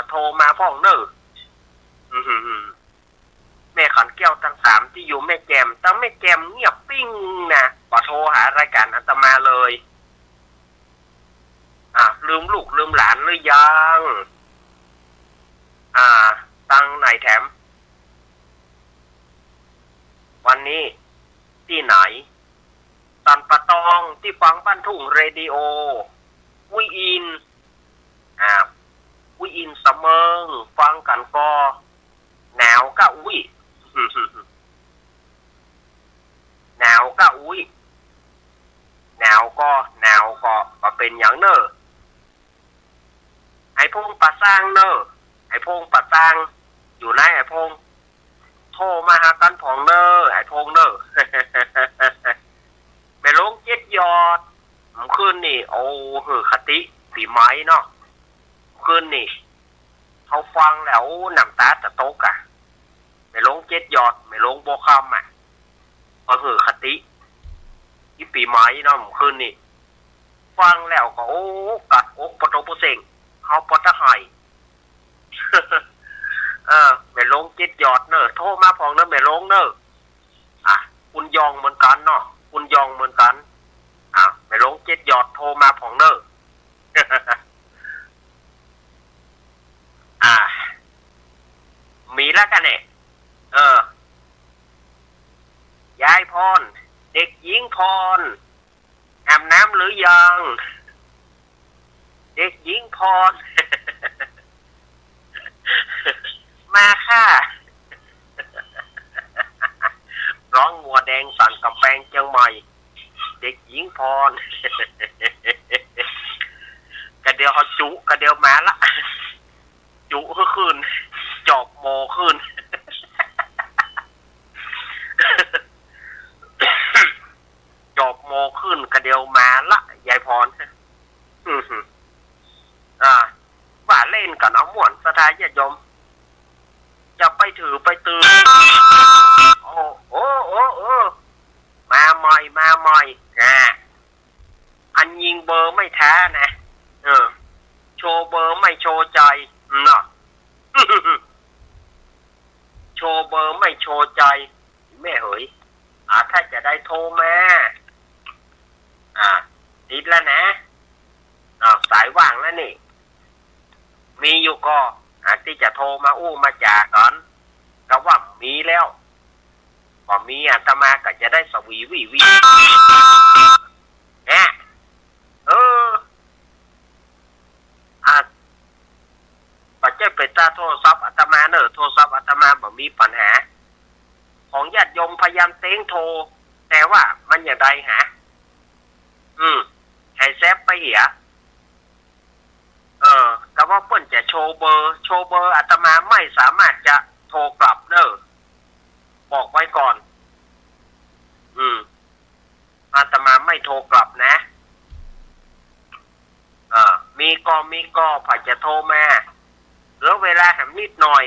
S1: โทรมาพ่องเนอแม่ขันแก้วตั้งสามที่อยู่แม่แจมตั้งแม่แจมเงียบปิ้งนะบ่โทรหารายการอาตมาเลยลืมลูกลืมหลานหรือยังตั้งไหนแถมวันนี้ที่ไหนตันปะตองที่ฟังบ้านทุ่งเรดิโอวิอินวิอินเสมิงฟังกันก็หนาวก็อุ้ยหนาวก็อุ้ยหนาวก็เป็นอย่างเนอไอ้พงปะสร้างเนอไอ้พงปะสร้างอยู่ไหนไอ้พงโทรมาหากันผองเนอไอ้พงเนอ ไปลง7 ยอดคืนนี่โอ้คติปีไม้เนาะคืนนี่เขาฟังแล้วน้ำตาจะตกไปลง7 ยอดไม่ลงโบคำก็คติที่ปีไม้เนาะคืนนี่ฟังแล้วก็โอ้กัดอกปะโตปะเสงเขาปะตะไห้ ไม่ลง7 ยอดเนอะโทรมาพองเนอะไม่ลงเนอะคุณยองเหมือนกันเนาะคุณยองเหมือนกันไม่ลง7 ยอดโทรมาพองเนอะ มีแล้วกันเนี่ยยายพรเด็กหญิงพรอาบน้ำหรือยังเด็กหญิงพร มาค่ะ ร้องงัวแดงสั่นกำแพงเชียงใหม่เด็กหญิงพร กระเดียวเขาจุกระเดียวมาละจุขึ้นจอบโมขึ้น จอบโมขึ้นกระเดียวมาละยายพร ว่าเล่นกับน้องม่วนสถานญาติโยมจะไปถือไปตื่นโอ้มาใหม่อันยิงเบอร์ไม่แท้นะโชว์เบอร์ไม่โชว์ใจเนาะ โชว์เบอร์ไม่โชว์ใจแม่เอ๋ยถ้าจะได้โทรมาติดแล้วนะสายว่างแล้วนี่มีอยู่ก็ที่จะโทรมามาจ่าก่อนก็ว่ามีแล้วพอมีอาตมาก็จะได้สวีวิปัจจัยเป็นตาโทรศัพท์อาตมาเนอะโทรศัพท์อาตมาบ่มีปัญหาของญาติโยมพยายามเต้งโทรแต่ว่ามันอย่างไรให้แซฟไปเหียก็ว่าเปิ้นจะโชว์เบอร์อาตมาไม่สามารถจะโทรกลับเนอะบอกไว้ก่อนอาตมาไม่โทรกลับนะมีก็พอจะโทรมาเหลือเวลาแหมนิดหน่อย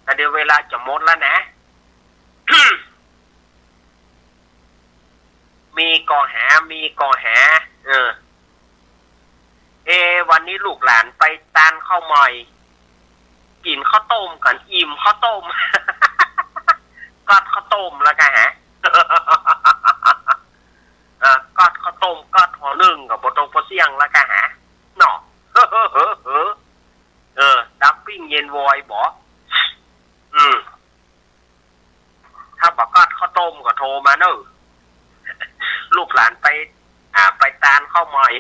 S1: แต่เดี๋ยวเวลาจะหมดแล้วนะ มีก็หาวันนี้ลูกหลานไปตานข้าวใหม่กินข้าวต้มกันอิ่มข้าวต้ม กัดข้าวต้มแล้วกันฮะ กัดข้าวต้มกัดห่อนึ่งกับปตงปเสียงแล้วกันฮะเนาะ ดับปิ้งเย็นวอย ต้มก็โทรมาเนอะลูกหลานไปตานข้าวหมอย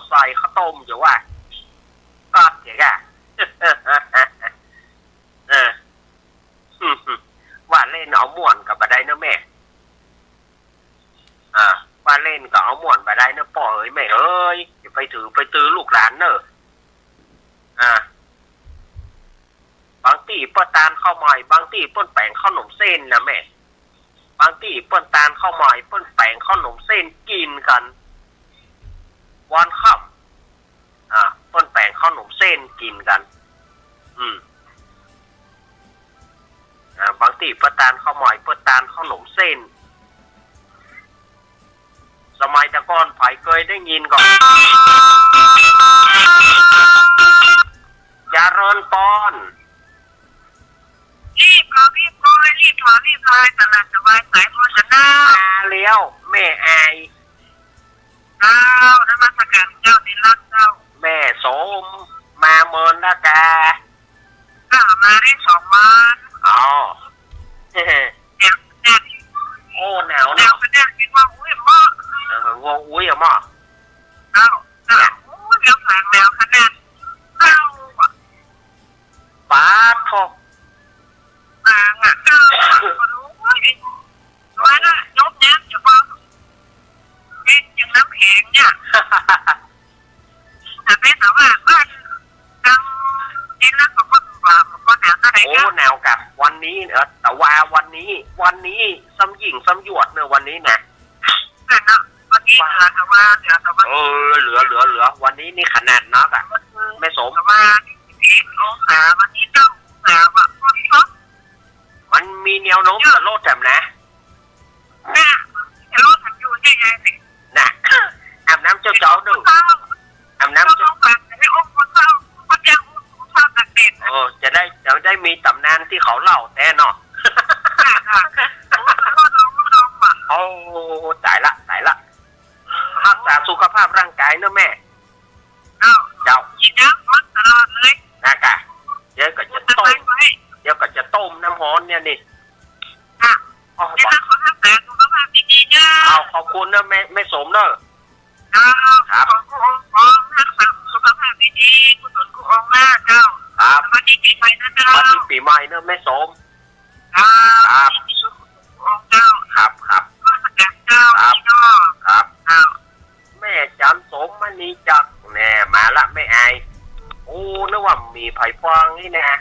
S1: ใส่ข้าวต้มอยู่ว่าก็เดี๋ยวอะว่าเล่นเอาม่วนกับบัดได้เนอะแม่ว่าเล่นก็เอาม่วนบัดได้เนอะป่อเอ้ยแม่เอ้ยอย่าไปถือไปตื้อลูกหลานเนอะบางทีเปิ้นตานข้าวหมอยบางทีเปิ้นแป้งข้าวหนมเส้นนะแม่บางทีเปิ้นตานข้าวหมอยเปิ้นแป้งข้าวหนมเส้นกินกันวันค่ำเปิ้นแป้งข้าวหนมเส้นกินกันบางทีเปิ้นตานข้าวหมอยเปิ้นตานข้าวหนมเส้นสมัยตะก่อนไผเคยได้ยินก่อนอย่าเรินปอน
S7: รีบก็รีบโกยรีบถอนรีบลายตลาดสบายสายโภชนา
S1: เลี้ยวแม่อาย
S7: นมัสการเจ้านิรันดร์เจ้า
S1: แม่สมมาเมินละกา
S7: มาได้2 วัน
S1: เนี่ยโอ้หนาว
S7: หนาวคะแนนคิดว่าอุ้ยหม้อ
S1: อุ้ยอะหม้อ
S7: อุ้ยยังแสงแนวคะแนน
S1: ป้าทอก
S7: ว่าน่ะยกแย้มจะฟังเป็นอย่างน้ำแข็งเนี่ยแต่เป็นแต่ว่าบ้านดังนี่แล้วก็หนาวอะไร
S1: โอ้หนาวกับวันนี้แต่ว่าวันนี้ซ้ำหญิงซ้ำหยวดเนอะวันนี้นะ
S7: วันนี้เหลือแต่ว่า
S1: เหลือวันนี้นี่ขนาดนักอ่ะไม่สม
S7: แต่ว่า11 องศาวันนี้9 องศาว่ะคนชอบ
S1: มันมีแนวโน้มจะโลดแถมนะ
S7: จะโลดแถมอยู่ยังไงสิ
S1: น่ะอาบน้ำเจ้าดูอาบน้ำเจ้า
S7: ให้องค์คนเศร้าคนยังองค์เศร้าตัดเด็ด
S1: จะได้มีตำนานที่เขาเล่าแน่นอนโอ้ตายละรักษาสุขภาพร่างกายเนอะแม่
S7: เจ้ากินน้ำมันตลอดเลย
S1: กะเดี๋ยวก็จะต้มน้ำร้อนเนี่ยนี่
S7: ขอรักษาสุขภาพดีๆนะ
S1: ขอบคุณนะแม่สมเนอะ
S7: ครับขอรักษาสุขภาพดีๆกุศลกุศลมากเจ้า
S1: ครับ
S7: วันนี้ปีใหม่นะเจ้า
S1: วันนี้ปีใหม่เนอะแม่สม
S7: ครับเจ้า
S1: ครับ
S7: ก็สักการเจ้าพี่น้อง
S1: ครับแม่จันสมมณีจักแน่มาละแม่ไอโอ้นึกว่ามีไผ่ฟางนี่นะ